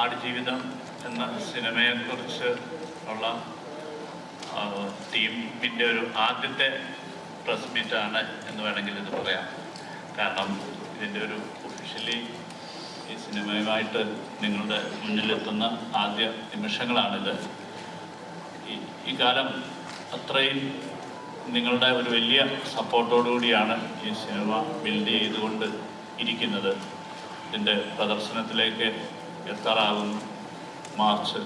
ആടുജീവിതം എന്ന സിനിമയെക്കുറിച്ച് ഉള്ള ടീമിൻ്റെ ഒരു ആദ്യത്തെ പ്രസ് മീറ്റാണ് എന്ന് വേണമെങ്കിൽ ഇത് പറയാം. കാരണം ഇതിൻ്റെ ഒരു ഒഫീഷ്യലി ഈ സിനിമയുമായിട്ട് നിങ്ങളുടെ മുന്നിലെത്തുന്ന ആദ്യ നിമിഷങ്ങളാണിത്. ഈ കാലം അത്രയും നിങ്ങളുടെ ഒരു വലിയ സപ്പോർട്ടോടുകൂടിയാണ് ഈ സിനിമ ബിൽഡ് ചെയ്തുകൊണ്ട് ഇരിക്കുന്നത്. ഇതിൻ്റെ പ്രദർശനത്തിലേക്ക് എത്താറാകുന്നു. മാർച്ച്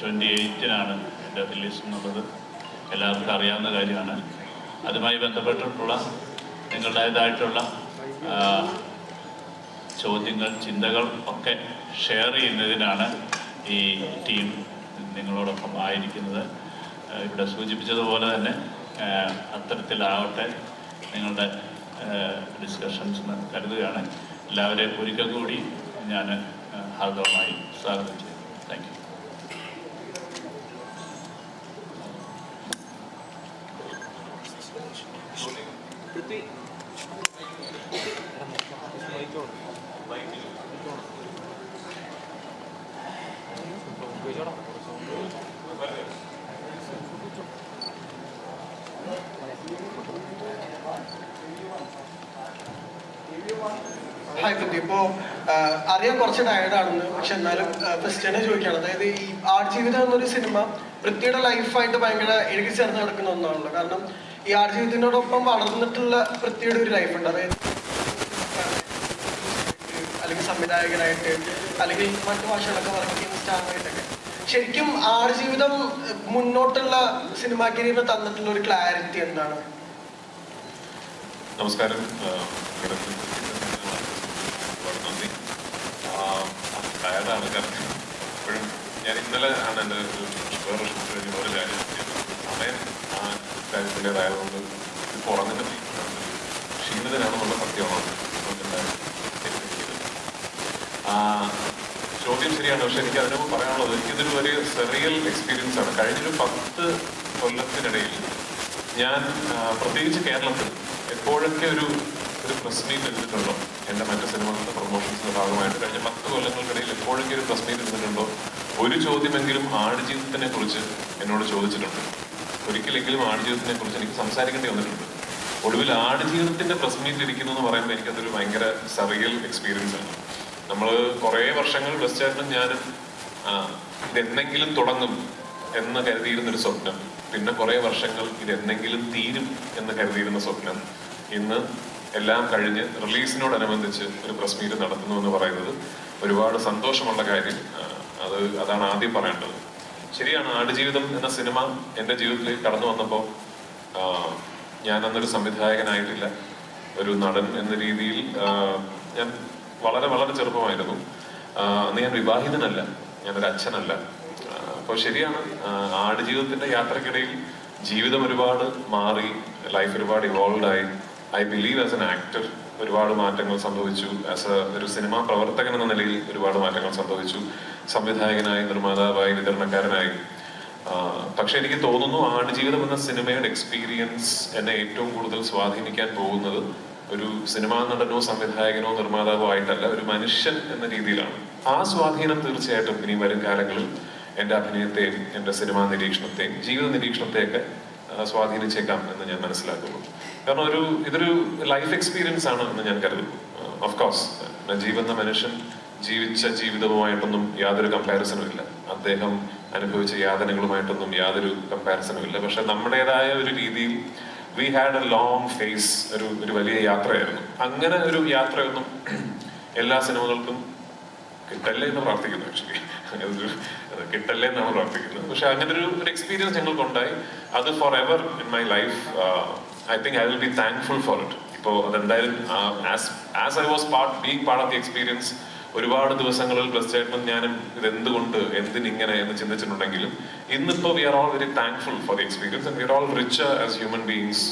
28-നാണ് ഇതിൻ്റെ റിലീസ് എന്നുള്ളത് എല്ലാവർക്കും അറിയാവുന്ന കാര്യമാണ്. അതുമായി ബന്ധപ്പെട്ടിട്ടുള്ള നിങ്ങളുടേതായിട്ടുള്ള ചോദ്യങ്ങൾ, ചിന്തകൾ ഒക്കെ ഷെയർ ചെയ്യുന്നതിനാണ് ഈ ടീം നിങ്ങളോടൊപ്പം ആയിരിക്കുന്നത്. ഇവിടെ സൂചിപ്പിച്ചതുപോലെ തന്നെ അത്തരത്തിലാവട്ടെ നിങ്ങളുടെ ഡിസ്കഷൻസ് എന്ന് കരുതുകയാണ്. എല്ലാവരെയും ഒരിക്കൽ കൂടി ഞാൻ ഹാർദവമായി സ്വാഗതം ചെയ്യുന്നു. Thank you. ഹായ് പൃഥ്വി. ഇപ്പോൾ അറിയാൻ കുറച്ച് ടയർഡാണെന്ന്, പക്ഷെ എന്നാലും ക്രിസ്ത്യനെ ചോദിക്കുകയാണ്. അതായത് ഈ ആടുജീവിതം എന്നൊരു സിനിമ പൃഥ്വിയുടെ ലൈഫായിട്ട് ഭയങ്കര ഇഴുകി ചേർന്ന് കിടക്കുന്ന ഒന്നാണല്ലോ. കാരണം ഈ ആടുജീവിതത്തിനോടൊപ്പം വളർന്നിട്ടുള്ള പൃഥ്വിയുടെ ഒരു ലൈഫുണ്ട്. അതായത് അല്ലെങ്കിൽ സംവിധായകനായിട്ട് അല്ലെങ്കിൽ മറ്റു ഭാഷകളൊക്കെ വർക്ക് ചെയ്യുന്ന സ്റ്റാറായിട്ടൊക്കെ. ശരിക്കും ആടുജീവിതം മുന്നോട്ടുള്ള സിനിമാ കരിയറിന് തന്നിട്ടുള്ള ഒരു ക്ലാരിറ്റി എന്താണ്? നമസ്കാരം. നന്ദി. ടയർഡാണ്. കാരണം ഇപ്പോഴും ഞാൻ ഇന്നലെ ആണ് എൻ്റെ വേറെ ഷൂട്ട് കഴിഞ്ഞ് വേറെ കാര്യം സമയം ആ കാര്യത്തിൻ്റെതായതുകൊണ്ട് ഇപ്പോൾ ഉറങ്ങുന്ന ക്ഷീണിതനാണെന്നുള്ള സത്യമാണ്. ചോദ്യം ശരിയാണ്. പക്ഷെ എനിക്ക് അതിനൊപ്പം പറയാനുള്ളത്, എനിക്കിതൊരു വലിയ സെറിയൽ എക്സ്പീരിയൻസ് ആണ്. കഴിഞ്ഞൊരു 10 കൊല്ലത്തിനിടയിൽ ഞാൻ പ്രത്യേകിച്ച് കേരളത്തിൽ എപ്പോഴൊക്കെ ഒരു പ്രസ് മീറ്റ് എടുത്തിട്ടുണ്ടോ, എൻ്റെ മറ്റു സിനിമകളുടെ പ്രൊമോഷൻസിൻ്റെ ഭാഗമായിട്ട് കഴിഞ്ഞ 10 കൊല്ലങ്ങൾക്കിടയിൽ എപ്പോഴൊക്കെ ഒരു പ്രസ് മീറ്റ് എടുത്തിട്ടുണ്ടോ, ഒരു ചോദ്യമെങ്കിലും ആടുജീവിതത്തിനെ കുറിച്ച് എന്നോട് ചോദിച്ചിട്ടുണ്ട്. ഒരിക്കലെങ്കിലും ആടുജീവിതത്തിനെ കുറിച്ച് എനിക്ക് സംസാരിക്കേണ്ടി വന്നിട്ടുണ്ട്. ഒടുവിൽ ആടുജീവിതത്തിൻ്റെ പ്രസ് മീറ്റ് ഇരിക്കുന്നു എന്ന് പറയുമ്പോൾ എനിക്കതൊരു ഭയങ്കര സറിയൽ എക്സ്പീരിയൻസ് ആണ്. നമ്മൾ കുറേ വർഷങ്ങൾ ബെസ്റ്റായിട്ടും ഞാനും ഇതെന്തെങ്കിലും തുടങ്ങും എന്ന് കരുതിയിരുന്നൊരു സ്വപ്നം, പിന്നെ കുറേ വർഷങ്ങൾ ഇതെന്തെങ്കിലും തീരും എന്ന് കരുതിയിരുന്ന സ്വപ്നം, ഇന്ന് എല്ലാം കഴിഞ്ഞ് റിലീസിനോടനുബന്ധിച്ച് ഒരു പ്രസ് മീറ്റ് നടത്തുന്നു എന്ന് പറയുന്നത് ഒരുപാട് സന്തോഷമുള്ള കാര്യം. അതാണ് ആദ്യം പറയേണ്ടത്. ശരിയാണ്, ആടുജീവിതം എന്ന സിനിമ എൻ്റെ ജീവിതത്തിലേക്ക് കടന്നു വന്നപ്പോൾ ഞാൻ അന്നൊരു സംവിധായകനായിട്ടില്ല, ഒരു നടൻ എന്ന രീതിയിൽ ഞാൻ വളരെ വളരെ ചെറുപ്പമായിരുന്നു. അന്ന് ഞാൻ വിവാഹിതനല്ല, ഞാനൊരു അച്ഛനല്ല. അപ്പോൾ ശരിയാണ്, ആടുജീവിതത്തിൻ്റെ യാത്രക്കിടയിൽ ജീവിതം ഒരുപാട് മാറി, ലൈഫ് ഒരുപാട് ഇവോൾവ് ആയി. I believe as an actor ഒരുപാട് മാറ്റങ്ങൾ സംഭവിച്ചു. ഒരു സിനിമാ പ്രവർത്തകൻ എന്ന നിലയിൽ ഒരുപാട് മാറ്റങ്ങൾ സംഭവിച്ചു. സംവിധായകനായി, നിർമ്മാതാവായി, വിതരണക്കാരനായി. പക്ഷെ എനിക്ക് തോന്നുന്നു ആടുജീവിതം എന്ന സിനിമയുടെ എക്സ്പീരിയൻസ് എന്നെ ഏറ്റവും കൂടുതൽ സ്വാധീനിക്കാൻ പോകുന്നത് ഒരു സിനിമാ നടനോ സംവിധായകനോ നിർമ്മാതാവോ ആയിട്ടല്ല, ഒരു മനുഷ്യൻ എന്ന രീതിയിലാണ്. ആ സ്വാധീനം തീർച്ചയായിട്ടും ഇനി വരും കാലങ്ങളിൽ എൻ്റെ അഭിനയത്തെയും എൻ്റെ സിനിമാ നിരീക്ഷണത്തെയും ജീവിത നിരീക്ഷണത്തെയൊക്കെ സ്വാധീനിച്ചേക്കാം എന്ന് ഞാൻ മനസ്സിലാക്കുന്നു. കാരണം ഇതൊരു ലൈഫ് എക്സ്പീരിയൻസ് ആണ് എന്ന് ഞാൻ കരുതുന്നു. ഓഫ് കോഴ്സ് നജീബ് എന്ന മനുഷ്യൻ ജീവിച്ച ജീവിതവുമായിട്ടൊന്നും യാതൊരു കമ്പാരിസണും ഇല്ല, അദ്ദേഹം അനുഭവിച്ച യാതനകളുമായിട്ടൊന്നും യാതൊരു കമ്പാരിസണും ഇല്ല. പക്ഷെ നമ്മുടേതായ ഒരു രീതിയിൽ we had a long phase, ഒരു വലിയ യാത്രയായിരുന്നു. അങ്ങനെ ഒരു യാത്രയൊന്നും എല്ലാ സിനിമകൾക്കും കിട്ടല്ലേ എന്ന് പ്രാർത്ഥിക്കുന്നു. ആക്ച്വലി കിട്ടല്ലേ എന്നാണ് പ്രാർത്ഥിക്കുന്നത്. പക്ഷെ അങ്ങനെ ഒരു എക്സ്പീരിയൻസ് ഞങ്ങൾക്കുണ്ടായി. അത് forever in my life. I think I will be thankful for it. ഇപ്പോൾ അതെന്തായാലും as I was being part of the experience ഒരുപാട് ദിവസങ്ങളിൽ ബ്ലസ്ഡ് ഞാനും ഇതെന്തുകൊണ്ട് എന്തിനിങ്ങനെ എന്ന് ചിന്തിച്ചിട്ടുണ്ടെങ്കിലും ഇന്നിപ്പോൾ we are all very thankful for the experience and we are all richer as human beings.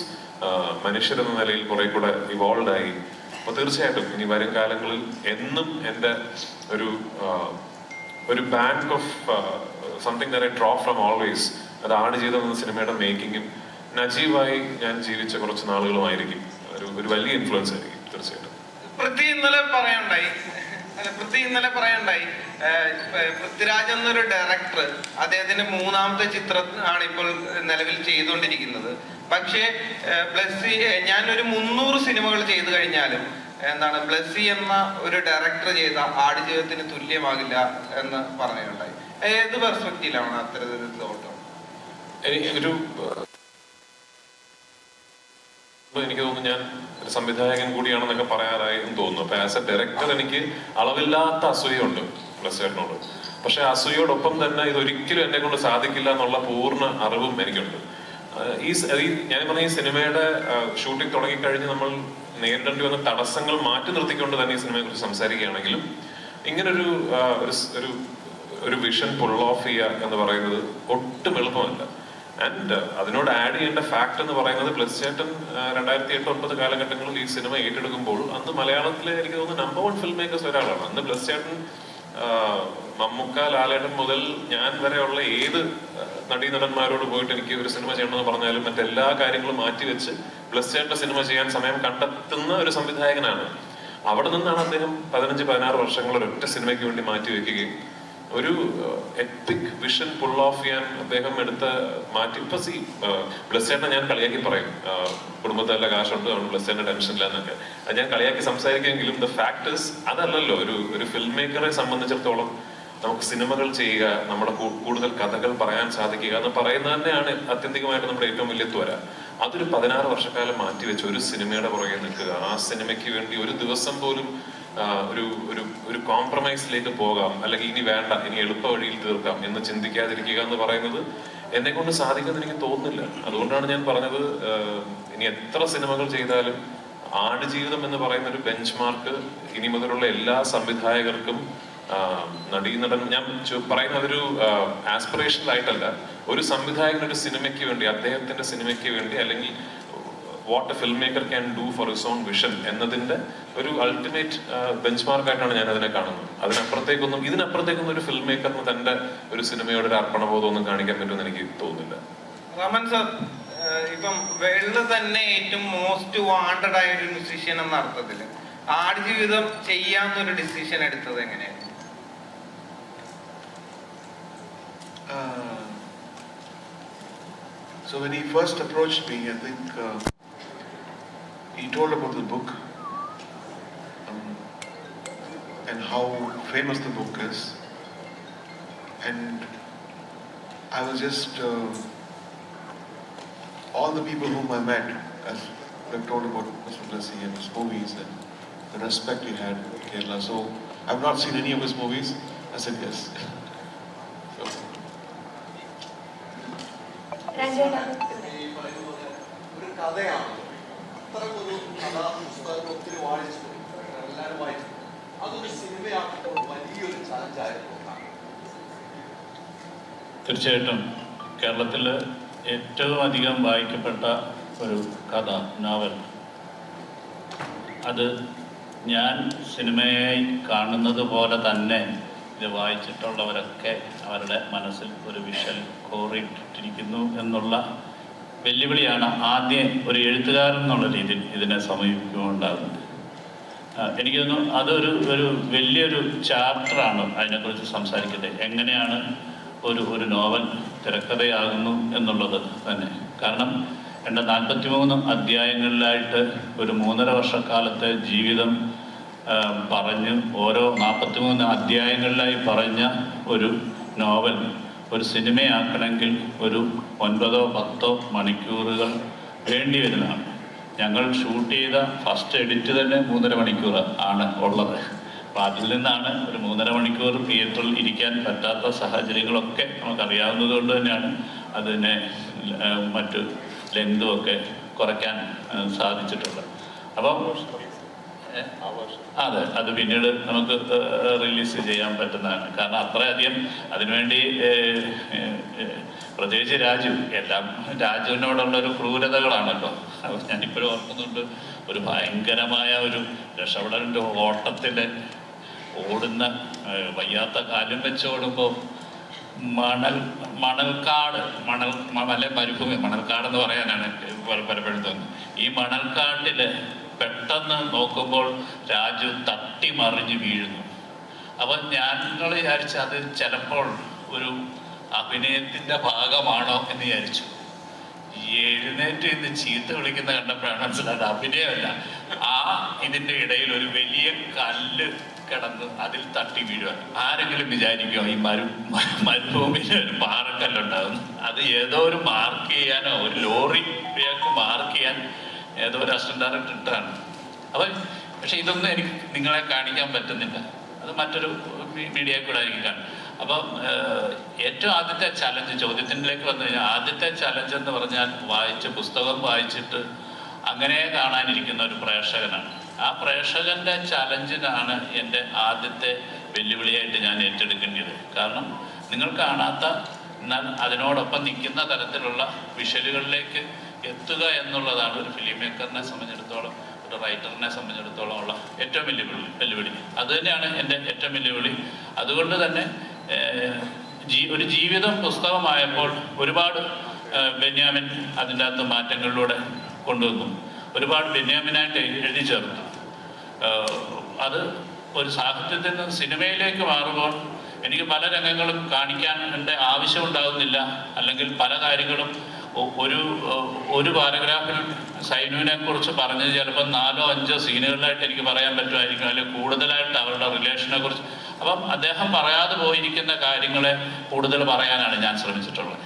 മനുഷ്യരെന്ന നിലയിൽ കുറെ കൂടെ ഇവോൾവ് ആയി. അപ്പോൾ തീർച്ചയായിട്ടും ഇനി വരും കാലങ്ങളിൽ എന്നും എൻ്റെ ഒരു bank of something that I draw from always, അത് ആടുജീവിതം എന്ന സിനിമയുടെ മേക്കിങ്ങും നജീബായി ഞാൻ ജീവിച്ച കുറച്ച് നാളുകളുമായിരിക്കും. ഒരു വലിയ ഇൻഫ്ലുവൻസ് ആയിരിക്കും തീർച്ചയായിട്ടും. പൃഥ്വി ഇന്നലെ പറയാനുണ്ടായി, പൃഥ്വി ഇന്നലെ പറയണ്ടായി, പൃഥ്വിരാജ് എന്നൊരു ഡയറക്ടർ അദ്ദേഹത്തിന്റെ 3ാമത്തെ ചിത്രം ആണ് ഇപ്പോൾ നിലവിൽ ചെയ്തുകൊണ്ടിരിക്കുന്നത്. പക്ഷേ ബ്ലസ്സി ഞാനൊരു 300 സിനിമകൾ ചെയ്തു കഴിഞ്ഞാലും ബ്ലസ്സി എന്ന ഒരു ഡയറക്ടർ ചെയ്ത ആടുജീവിതത്തിന് തുല്യമാകില്ല എന്ന് പറഞ്ഞിട്ടുണ്ടായി. ഏത് പെർസ്പെക്റ്റീവിലാണ് അത്തരത്തിൽ തോട്ടം? എനിക്ക് തോന്നുന്നു ഞാൻ ഒരു സംവിധായകൻ കൂടിയാണെന്നൊക്കെ പറയാറായി എന്ന് തോന്നുന്നു. അപ്പൊ ആസ് എ ഡയറക്ടർ എനിക്ക് അളവില്ലാത്ത അസൂയുണ്ട് ബ്ലസ്സേട്ടനോട്. പക്ഷെ അസൂയോടൊപ്പം തന്നെ ഇതൊരിക്കലും എന്നെ കൊണ്ട് സാധിക്കില്ല എന്നുള്ള പൂർണ്ണ അറിവും എനിക്കുണ്ട്. ഞാൻ പറഞ്ഞ ഈ സിനിമയുടെ ഷൂട്ടിംഗ് തുടങ്ങിക്കഴിഞ്ഞ് നമ്മൾ നേരിടേണ്ടി വന്ന തടസ്സങ്ങൾ മാറ്റി നിർത്തിക്കൊണ്ട് തന്നെ ഈ സിനിമയെ കുറിച്ച് സംസാരിക്കുകയാണെങ്കിലും ഇങ്ങനൊരു ഒരു വിഷൻ പുൾ ഓഫ് ചെയ്യുക എന്ന് പറയുന്നത് ഒട്ടും എളുപ്പമല്ല. ആൻഡ് അതിനോട് ആഡ് ചെയ്യേണ്ട ഫാക്ട് എന്ന് പറയുന്നത് ബ്ലസ്സേട്ടൻ 2008-2009 കാലഘട്ടങ്ങളിൽ ഈ സിനിമ ഏറ്റെടുക്കുമ്പോൾ അന്ന് മലയാളത്തിലെ എനിക്ക് തോന്നുന്നു നമ്പർ 1 ഫിൽം മേക്കേഴ്സ് ഒരാളാണ്. അന്ന് ബ്ലസ്സേട്ടൻ, മമ്മൂക്ക, ലാലേട്ടൻ മുതൽ ഞാൻ വരെയുള്ള ഏത് നടീനടന്മാരോട് പോയിട്ട് എനിക്ക് ഒരു സിനിമ ചെയ്യണമെന്ന് പറഞ്ഞാലും മറ്റെല്ലാ കാര്യങ്ങളും മാറ്റിവെച്ച് ബ്ലസ്സേട്ടന്റെ സിനിമ ചെയ്യാൻ സമയം കണ്ടെത്തുന്ന ഒരു സംവിധായകനാണ്. അവിടെ നിന്നാണ് അദ്ദേഹം 15-16 വർഷങ്ങൾ ഒരൊറ്റ സിനിമയ്ക്ക് വേണ്ടി മാറ്റിവെക്കുകയും ഒരു എപ്പിക് വിഷൻ പുൾ ഓഫ് ചെയ്യാൻ അദ്ദേഹം ഇപ്പൊ ബ്ലസ്സേട്ടനെ ഞാൻ കളിയാക്കി പറയും, കുടുംബത്തിൽ നല്ല കാശുണ്ട്, അതുകൊണ്ട് ബ്ലസ്സേട്ടന്റെ ടെൻഷൻ ഇല്ല എന്നൊക്കെ. അത് ഞാൻ കളിയാക്കി സംസാരിക്കുമെങ്കിലും ദ ഫാക്ട് ഇസ് അതല്ലല്ലോ. ഒരു ഫിൽം മേക്കറെ സംബന്ധിച്ചിടത്തോളം നമുക്ക് സിനിമകൾ ചെയ്യുക, നമ്മുടെ കൂടുതൽ കഥകൾ പറയാൻ സാധിക്കുക എന്ന് പറയുന്നത് തന്നെയാണ് ആത്യന്തികമായിട്ട് നമ്മുടെ ഏറ്റവും വലിയ ത്വര. അതൊരു 16 വർഷക്കാലം മാറ്റിവെച്ച് ഒരു സിനിമയുടെ പുറകെ നിൽക്കുക, ആ സിനിമയ്ക്ക് വേണ്ടി ഒരു ദിവസം പോലും ഒരു കോംപ്രമൈസിലേക്ക് പോകാം, അല്ലെങ്കിൽ ഇനി വേണ്ട, ഇനി എളുപ്പ വഴിയിൽ തീർക്കാം എന്ന് ചിന്തിക്കാതിരിക്കുക എന്ന് പറയുന്നത് എന്നെ കൊണ്ട് സാധിക്കുമെന്ന് എനിക്ക് തോന്നുന്നില്ല. അതുകൊണ്ടാണ് ഞാൻ പറഞ്ഞത്, ഇനി എത്ര സിനിമകൾ ചെയ്താലും ആടുജീവിതം എന്ന് പറയുന്ന ഒരു ബെഞ്ച് മാർക്ക് ഇനി മുതലുള്ള എല്ലാ സംവിധായകർക്കും നടൻ ഞാൻ പറയുന്ന അതൊരു ആസ്പിറേഷണൽ ആയിട്ടല്ല. ഒരു സംവിധായകൻ ഒരു സിനിമയ്ക്ക് വേണ്ടി, അദ്ദേഹത്തിന്റെ സിനിമയ്ക്ക് വേണ്ടി, അല്ലെങ്കിൽ what A film maker can do for his own vision എന്നതിന്റെ ഒരു അൾട്ടിമേറ്റ് ബെഞ്ച് മാർക്കായിട്ടാണ് ഞാൻ അതിനെ കാണുന്നത്. ഇതിനപ്പുറത്തേക്കൊന്നും ഒരു ഫിൽം മേക്കറിന് തന്റെ ഒരു സിനിമയോട് ഒരു അർപ്പണബോധം ഒന്നും കാണിക്കാൻ പറ്റുമെന്ന് എനിക്ക് തോന്നുന്നില്ല. റമൻ സർ, ഇപ്പം വേൾഡ് തന്നെ ഏറ്റവും മോസ്റ്റ് വാണ്ടഡ് ആയ ഒരു മ്യൂസീഷ്യൻ എന്ന അർത്ഥത്തില് ആടുജീവിതം ചെയ്യാന്നൊരു ഡിസിഷൻ എടുത്തത് എങ്ങനെയാണ്? So when he first approached me, I think he told about the book and how famous the book is, and I was just all the people whom I met, as they told about Mr. Blessy and his movies and the respect he had in Kerala. So I've not seen any of his movies. I said yes. ഒരു കഥയാണ്, അത്തരമൊരു കഥാപുസ്തകം ഒത്തിരി വായിച്ചു, എല്ലാവരും വായിച്ചു. അതൊരു സിനിമയാക്കുമ്പോൾ വലിയൊരു ചലഞ്ചായിരുന്നു. തീർച്ചയായിട്ടും കേരളത്തിൽ ഏറ്റവും അധികം വായിക്കപ്പെട്ട ഒരു കഥ, നോവൽ, അത് ഞാൻ സിനിമയായി കാണുന്നത് പോലെ തന്നെ ഇത് വായിച്ചിട്ടുള്ളവരൊക്കെ അവരുടെ മനസ്സിൽ ഒരു വിഷ്വൽ കോറിയിട്ടിരിക്കുന്നു എന്നുള്ള വെല്ലുവിളിയാണ് ആദ്യം ഒരു എഴുത്തുകാരൻ എന്നുള്ള രീതിയിൽ ഇതിനെ സമീപിക്കുമ്പോണ്ടാകുന്നത്. എനിക്ക് തോന്നുന്നു അതൊരു വലിയൊരു ചാപ്റ്ററാണ് അതിനെക്കുറിച്ച് സംസാരിക്കുന്നത്. എങ്ങനെയാണ് ഒരു നോവൽ തിരക്കഥയാകുന്നു എന്നുള്ളത് തന്നെ. കാരണം എൻ്റെ 43 അധ്യായങ്ങളിലായിട്ട് ഒരു 3.5 വർഷക്കാലത്തെ ജീവിതം പറഞ്ഞ് ഓരോ 43 അധ്യായങ്ങളിലായി പറഞ്ഞ ഒരു നോവൽ ഒരു സിനിമയാക്കണമെങ്കിൽ ഒരു 9-10 മണിക്കൂറുകൾ വേണ്ടി വരുന്നതാണ്. ഞങ്ങൾ ഷൂട്ട് ചെയ്ത ഫസ്റ്റ് എഡിറ്റ് തന്നെ 3.5 മണിക്കൂർ ആണ് ഉള്ളത്. അപ്പോൾ അതിൽ നിന്നാണ് ഒരു 3.5 മണിക്കൂർ തിയേറ്ററിൽ ഇരിക്കാൻ പറ്റാത്ത സാഹചര്യങ്ങളൊക്കെ നമുക്കറിയാവുന്നത് കൊണ്ട് തന്നെയാണ് അതിനെ മറ്റു ലെങ്തും ഒക്കെ കുറയ്ക്കാൻ സാധിച്ചിട്ടുള്ളത്. അപ്പം അതെ, അത് പിന്നീട് നമുക്ക് റിലീസ് ചെയ്യാൻ പറ്റുന്നതാണ്. കാരണം അത്രയധികം അതിനുവേണ്ടി പ്രത്യേകിച്ച് രാജുവിനോടുള്ളൊരു ക്രൂരതകളാണല്ലോ. ഞാനിപ്പോഴും ഓർക്കുന്നുണ്ട്, ഒരു ഭയങ്കരമായ ഒരു രക്ഷപ്പെടലിൻ്റെ ഓട്ടത്തിൽ ഓടുന്ന, വയ്യാത്ത കാലും വെച്ചോടുമ്പോൾ മണൽക്കാട് മരുഭൂമി, മണൽക്കാടെന്ന് പറയാനാണ് പലപ്പോഴും തോന്നുന്നത്. ഈ മണൽക്കാട്ടിൽ പെട്ടെന്ന് നോക്കുമ്പോൾ രാജു തട്ടി മറിഞ്ഞ് വീഴുന്നു. അപ്പം ഞങ്ങൾ വിചാരിച്ചു അത് ചിലപ്പോൾ ഒരു അഭിനയത്തിൻ്റെ ഭാഗമാണോ എന്ന് വിചാരിച്ചു. എഴുന്നേറ്റ് ഇന്ന് ചീത്ത വിളിക്കുന്ന കണ്ടപ്പോഴാണ് മനസ്സിലായത് അഭിനയമല്ല. ഇതിൻ്റെ ഇടയിൽ ഒരു വലിയ കല്ല് കിടന്ന് അതിൽ തട്ടി വീഴുക. ആരെങ്കിലും വിചാരിക്കുമോ ഈ മരുഭൂമിയിൽ ഒരു പാറക്കല്ലുണ്ടാകുന്നു? അത് ഏതോ ഒരു മാർക്ക് ചെയ്യാനോ ഒരു ലോറിക്ക് മാർക്ക് ചെയ്യാൻ ഏതോ ഒരു അസിസ്റ്റന്റ് ഡയറക്ടർ ഇട്ടാണ്. പക്ഷെ ഇതൊന്നും എനിക്ക് നിങ്ങളെ കാണിക്കാൻ പറ്റുന്നില്ല. അത് മറ്റൊരു മീഡിയയിൽ കൂടെ ആയിരിക്കും കാണും. അപ്പം ഏറ്റവും ആദ്യത്തെ ചലഞ്ച് ചോദ്യത്തിലേക്ക് വന്നു കഴിഞ്ഞാൽ ആദ്യത്തെ ചലഞ്ച് എന്ന് പറഞ്ഞാൽ പുസ്തകം വായിച്ചിട്ട് അങ്ങനെ കാണാനിരിക്കുന്ന ഒരു പ്രേക്ഷകനാണ്. ആ പ്രേക്ഷകന്റെ ചലഞ്ചിനാണ് എൻ്റെ ആദ്യത്തെ വെല്ലുവിളിയായിട്ട് ഞാൻ ഏറ്റെടുക്കേണ്ടത്. കാരണം നിങ്ങൾ കാണാത്ത എന്നാൽ അതിനോടൊപ്പം നിൽക്കുന്ന തരത്തിലുള്ള വിഷ്വലുകളിലേക്ക് എത്തുക എന്നുള്ളതാണ് ഒരു ഫിലിം മേക്കറിനെ സംബന്ധിച്ചിടത്തോളം, ഒരു റൈറ്ററിനെ സംബന്ധിച്ചിടത്തോളം ഉള്ള ഏറ്റവും വെല്ലുവിളി. അത് തന്നെയാണ് എൻ്റെ ഏറ്റവും വെല്ലുവിളി. അതുകൊണ്ട് തന്നെ ഒരു ജീവിതം പുസ്തകമായപ്പോൾ ഒരുപാട് ബെന്യാമിൻ അതിൻ്റെ അകത്ത് മാറ്റങ്ങളിലൂടെ കൊണ്ടുവന്നു. ഒരുപാട് ബെന്യാമിനായിട്ട് എഴുതി ചേർത്തു. അത് ഒരു സാഹിത്യത്തിൽ നിന്ന് സിനിമയിലേക്ക് മാറുമ്പോൾ എനിക്ക് പല രംഗങ്ങളും കാണിക്കാൻ എൻ്റെ ആവശ്യമുണ്ടാകുന്നില്ല. അല്ലെങ്കിൽ പല കാര്യങ്ങളും ഒരു പാരഗ്രാഫിൽ സൈനുവിനെ കുറിച്ച് പറഞ്ഞത് ചിലപ്പോൾ 4-5 സീനുകളിലായിട്ട് എനിക്ക് പറയാൻ പറ്റുമായിരിക്കും, അല്ലെങ്കിൽ കൂടുതലായിട്ട് അവരുടെ റിലേഷനെ കുറിച്ച്. അപ്പം അദ്ദേഹം പറയാതെ പോയിരിക്കുന്ന കാര്യങ്ങളെ കൂടുതൽ പറയാനാണ് ഞാൻ ശ്രമിച്ചിട്ടുള്ളത്.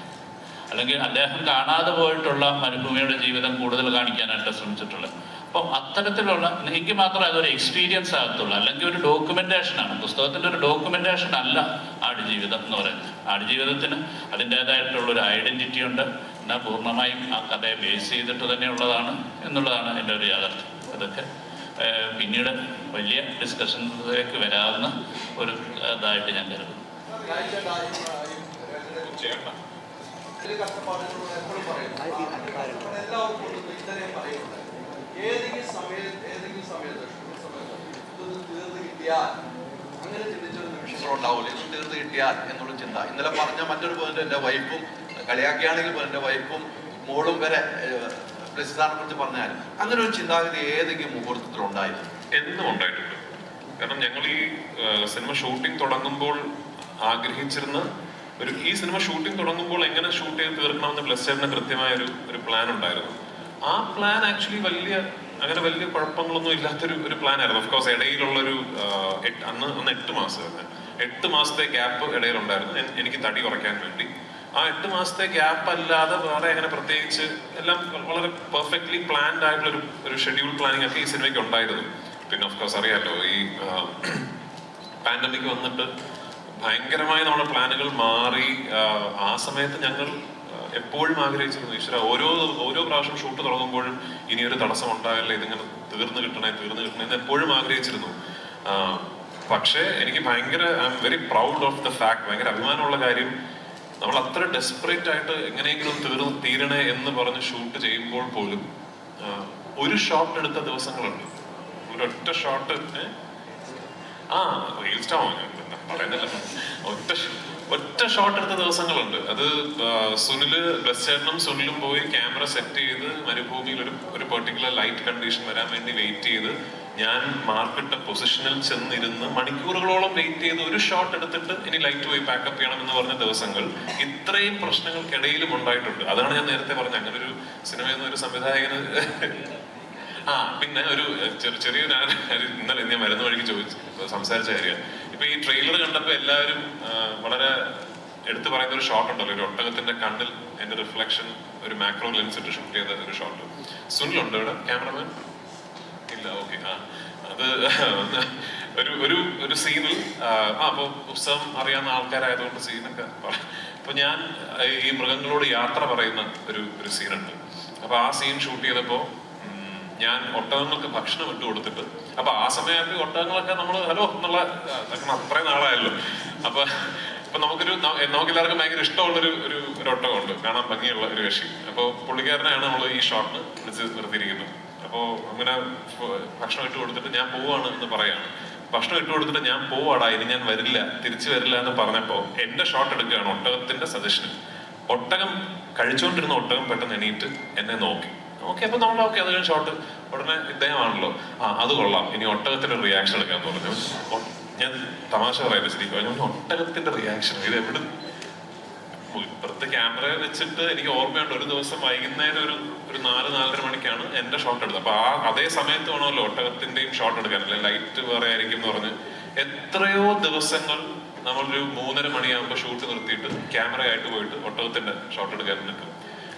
അല്ലെങ്കിൽ അദ്ദേഹം കാണാതെ പോയിട്ടുള്ള മരുഭൂമിയുടെ ജീവിതം കൂടുതൽ കാണിക്കാനായിട്ട് ശ്രമിച്ചിട്ടുള്ളത്. അപ്പം അത്തരത്തിലുള്ള എനിക്ക് മാത്രമേ അതൊരു എക്സ്പീരിയൻസ് ആകത്തുള്ളൂ. അല്ലെങ്കിൽ ഒരു ഡോക്യുമെന്റേഷനാണ്, പുസ്തകത്തിൻ്റെ ഒരു ഡോക്യുമെന്റേഷൻ അല്ല ആടുജീവിതം എന്ന് പറയുന്നത്. ആടുജീവിതത്തിന് അതിൻ്റേതായിട്ടുള്ളൊരു ഐഡന്റിറ്റി ഉണ്ട്. എന്നാൽ പൂർണ്ണമായും ആ കഥയെ ബേസ് ചെയ്തിട്ട് തന്നെയുള്ളതാണ് എന്നുള്ളതാണ് എൻ്റെ ഒരു യാഥാർത്ഥ്യം. അതൊക്കെ പിന്നീട് വലിയ ഡിസ്കഷനിലേക്ക് വരാവുന്ന ഒരു ഇതായിട്ട് ഞാൻ കരുതുന്നു. ഏതെങ്കിലും സമയത്ത് ഇതൊന്ന് തീർന്നു കിട്ടിയാൽ, അങ്ങനെ ചിന്തിച്ചൊരു നിമിഷങ്ങളുണ്ടാവില്ല. ഇതൊന്ന് തീർന്നു കിട്ടിയാൽ എന്നുള്ള ചിന്ത. ഇന്നലെ പറഞ്ഞ മറ്റൊരു പോയിന്റ്, എൻ്റെ വൈഫും കളിയാക്കിയാണെങ്കിൽ എൻ്റെ വൈഫും മോളും വരെ ബ്ലെസ്സിനെ കുറിച്ച് പറഞ്ഞാൽ അങ്ങനെ ഒരു ചിന്താഗതി ഏതെങ്കിലും മുഹൂർത്തത്തിലുണ്ടായിരുന്നു? എന്നും ഉണ്ടായിട്ടുണ്ട്. കാരണം ഞങ്ങൾ ഈ സിനിമ ഷൂട്ടിംഗ് തുടങ്ങുമ്പോൾ ആഗ്രഹിച്ചിരുന്ന ഈ സിനിമ ഷൂട്ടിംഗ് തുടങ്ങുമ്പോൾ എങ്ങനെ ഷൂട്ട് ചെയ്ത് തീർക്കണമെന്ന് ബ്ലെസ്സിന് കൃത്യമായ ഒരു പ്ലാൻ ഉണ്ടായിരുന്നു. ആ പ്ലാൻ ആക്ച്വലി അങ്ങനെ വലിയ കുഴപ്പങ്ങളൊന്നും ഇല്ലാത്തൊരു പ്ലാൻ ആയിരുന്നു. ഓഫ്കോഴ്സ് ഇടയിലുള്ളൊരു അന്ന് 8 മാസം 8 മാസത്തെ ഗ്യാപ്പ് ഇടയിലുണ്ടായിരുന്നു എനിക്ക് തടി കുറയ്ക്കാൻ വേണ്ടി. ആ 8 മാസത്തെ ഗ്യാപ്പ് അല്ലാതെ വേറെ അങ്ങനെ പ്രത്യേകിച്ച് എല്ലാം വളരെ പെർഫെക്റ്റ്ലി പ്ലാൻഡ് ആയിട്ടുള്ള ഒരു ഷെഡ്യൂൾ പ്ലാനിങ് ഒക്കെ ഈ സിനിമയ്ക്ക് ഉണ്ടായിരുന്നു. പിന്നെ ഓഫ്കോഴ്സ് അറിയാലോ, ഈ പാൻഡമിക് വന്നിട്ട് ഭയങ്കരമായി നമ്മുടെ പ്ലാനുകൾ മാറി. ആ സമയത്ത് ഞങ്ങൾ എപ്പോഴും ആഗ്രഹിച്ചിരുന്നു, ഈശ്വര ഓരോ പ്രാവശ്യം ഷൂട്ട് തുടങ്ങുമ്പോഴും ഇനിയൊരു തടസ്സം ഉണ്ടാകല്ലേ, ഇതിങ്ങനെ തീർന്നു കിട്ടണേ എന്ന് എപ്പോഴും ആഗ്രഹിച്ചിരുന്നു. പക്ഷേ എനിക്ക് I am very proud of the fact, ഭയങ്കര അഭിമാനമുള്ള കാര്യം, നമ്മൾ അത്ര ഡെസ്പറേറ്റ് ആയിട്ട് എങ്ങനെയെങ്കിലും തീരണേ എന്ന് പറഞ്ഞ് ഷൂട്ട് ചെയ്യുമ്പോൾ പോലും ഒരു ഷോട്ട് എടുത്ത ദിവസങ്ങളുണ്ട്. ഒരൊറ്റ ഷോട്ട് പറയുന്നില്ല, ഒറ്റ ഷോട്ട് എടുത്ത ദിവസങ്ങളുണ്ട്. അത് സുനിലും പോയി ക്യാമറ സെറ്റ് ചെയ്ത് മരുഭൂമിയിൽ ഒരു പെർട്ടിക്കുലർ ലൈറ്റ് കണ്ടീഷൻ വരാൻ വേണ്ടി വെയിറ്റ് ചെയ്ത് ഞാൻ മാർക്കിട്ട പൊസിഷനിൽ ചെന്നിരുന്ന് മണിക്കൂറുകളോളം വെയിറ്റ് ചെയ്ത് ഒരു ഷോട്ട് എടുത്തിട്ട് ഇനി ലൈറ്റ് പോയി പാക്കപ്പ് ചെയ്യണം എന്ന് പറഞ്ഞ ദിവസങ്ങൾ ഇത്രയും പ്രശ്നങ്ങൾക്കിടയിലും ഉണ്ടായിട്ടുണ്ട്. അതാണ് ഞാൻ നേരത്തെ പറഞ്ഞത്, അങ്ങനെ ഒരു സിനിമയെന്ന ഒരു സംവിധായകന് പിന്നെ ഒരു ചെറിയൊരു ഇന്നലെ ഞാൻ മരുന്ന് വഴിക്ക് സംസാരിച്ച കാര്യം. ഇപ്പൊ ഈ ട്രെയിലർ കണ്ടപ്പോ എല്ലാവരും വളരെ എടുത്തു പറയുന്ന ഒരു ഷോട്ട് ഉണ്ടല്ലോ, ഒരു ഒട്ടകത്തിന്റെ കണ്ണിൽ എന്റെ റിഫ്ലക്ഷൻ ഒരു മാക്രോ ലെൻസ് ഇട്ട് ഷൂട്ട് ചെയ്ത ഒരു ഷോട്ട്. സുനിലുണ്ടോ ഇവിടെ ക്യാമറമാൻ? ഇല്ല, ഓക്കെ. അത് ഒരു സീനിൽ അപ്പൊ പുസ്തകം അറിയാവുന്ന ആൾക്കാരായതുകൊണ്ട് സീനൊക്കെ അപ്പൊ ഞാൻ ഈ മൃഗങ്ങളോട് യാത്ര പറയുന്ന ഒരു സീനുണ്ട്. അപ്പൊ ആ സീൻ ഷൂട്ട് ചെയ്തപ്പോ ഞാൻ ഒട്ടകങ്ങൾക്ക് ഭക്ഷണം ഇട്ട് കൊടുത്തിട്ട്, അപ്പൊ ആ സമയത്ത് ഒട്ടകങ്ങളൊക്കെ നമ്മൾ ഹലോ എന്നുള്ള അത്രയും നാളായല്ലോ. അപ്പൊ നമുക്ക് എല്ലാവർക്കും ഭയങ്കര ഇഷ്ടമുള്ളൊരു ഒട്ടകമുണ്ട്, കാണാൻ ഭംഗിയുള്ള ഒരു കക്ഷി. അപ്പോൾ പുള്ളിക്കാരനെയാണ് നമ്മൾ ഈ ഷോട്ടിന് വിളിച്ച് നിർത്തിയിരിക്കുന്നത്. അപ്പോൾ അങ്ങനെ ഭക്ഷണം ഇട്ട് കൊടുത്തിട്ട് ഞാൻ പോവാണ് എന്ന് പറയാണ്. ഭക്ഷണം ഇട്ട് കൊടുത്തിട്ട് ഞാൻ പോവാടാ, ഇനി ഞാൻ തിരിച്ചു വരില്ല എന്ന് പറഞ്ഞപ്പോൾ എന്റെ ഷോട്ട് എടുക്കുകയാണ് ഒട്ടകത്തിന്റെ സജഷന്. ഒട്ടകം കഴിച്ചുകൊണ്ടിരുന്ന ഒട്ടകം പെട്ടെന്ന് എണീറ്റ് എന്നെ നോക്കി. അപ്പൊ നമ്മൾ അത് കഴിഞ്ഞ ഷോട്ട് ഉടനെ ഇദ്ദേഹമാണല്ലോ, അത് കൊള്ളാം, ഇനി ഒട്ടകത്തിന്റെ റിയാക്ഷൻ എടുക്കാൻ പറഞ്ഞു. ഞാൻ തമാശ പറയല്ല ശരിക്കും, ഞാൻ ഒട്ടകത്തിന്റെ റിയാക്ഷൻ ഇത് എവിടെ ഇപ്പുറത്തെ ക്യാമറ വെച്ചിട്ട് എനിക്ക് ഓർമ്മയുണ്ട്. ഒരു ദിവസം വൈകുന്നേരം ഒരു 4-4:30 മണിക്കാണ് എന്റെ ഷോട്ട് എടുത്തത്. അപ്പൊ അതേ സമയത്ത് വേണമല്ലോ ഒട്ടകത്തിന്റെയും ഷോട്ട് എടുക്കാനല്ലേ, ലൈറ്റ് വേറെ ആയിരിക്കും എന്ന് പറഞ്ഞ് എത്രയോ ദിവസങ്ങൾ നമ്മളൊരു 3:30 മണിയാകുമ്പോൾ ഷൂട്ട് നിർത്തിയിട്ട് ക്യാമറയായിട്ട് പോയിട്ട് ഒട്ടകത്തിന്റെ ഷോട്ട് എടുക്കാൻ നിൽക്കും.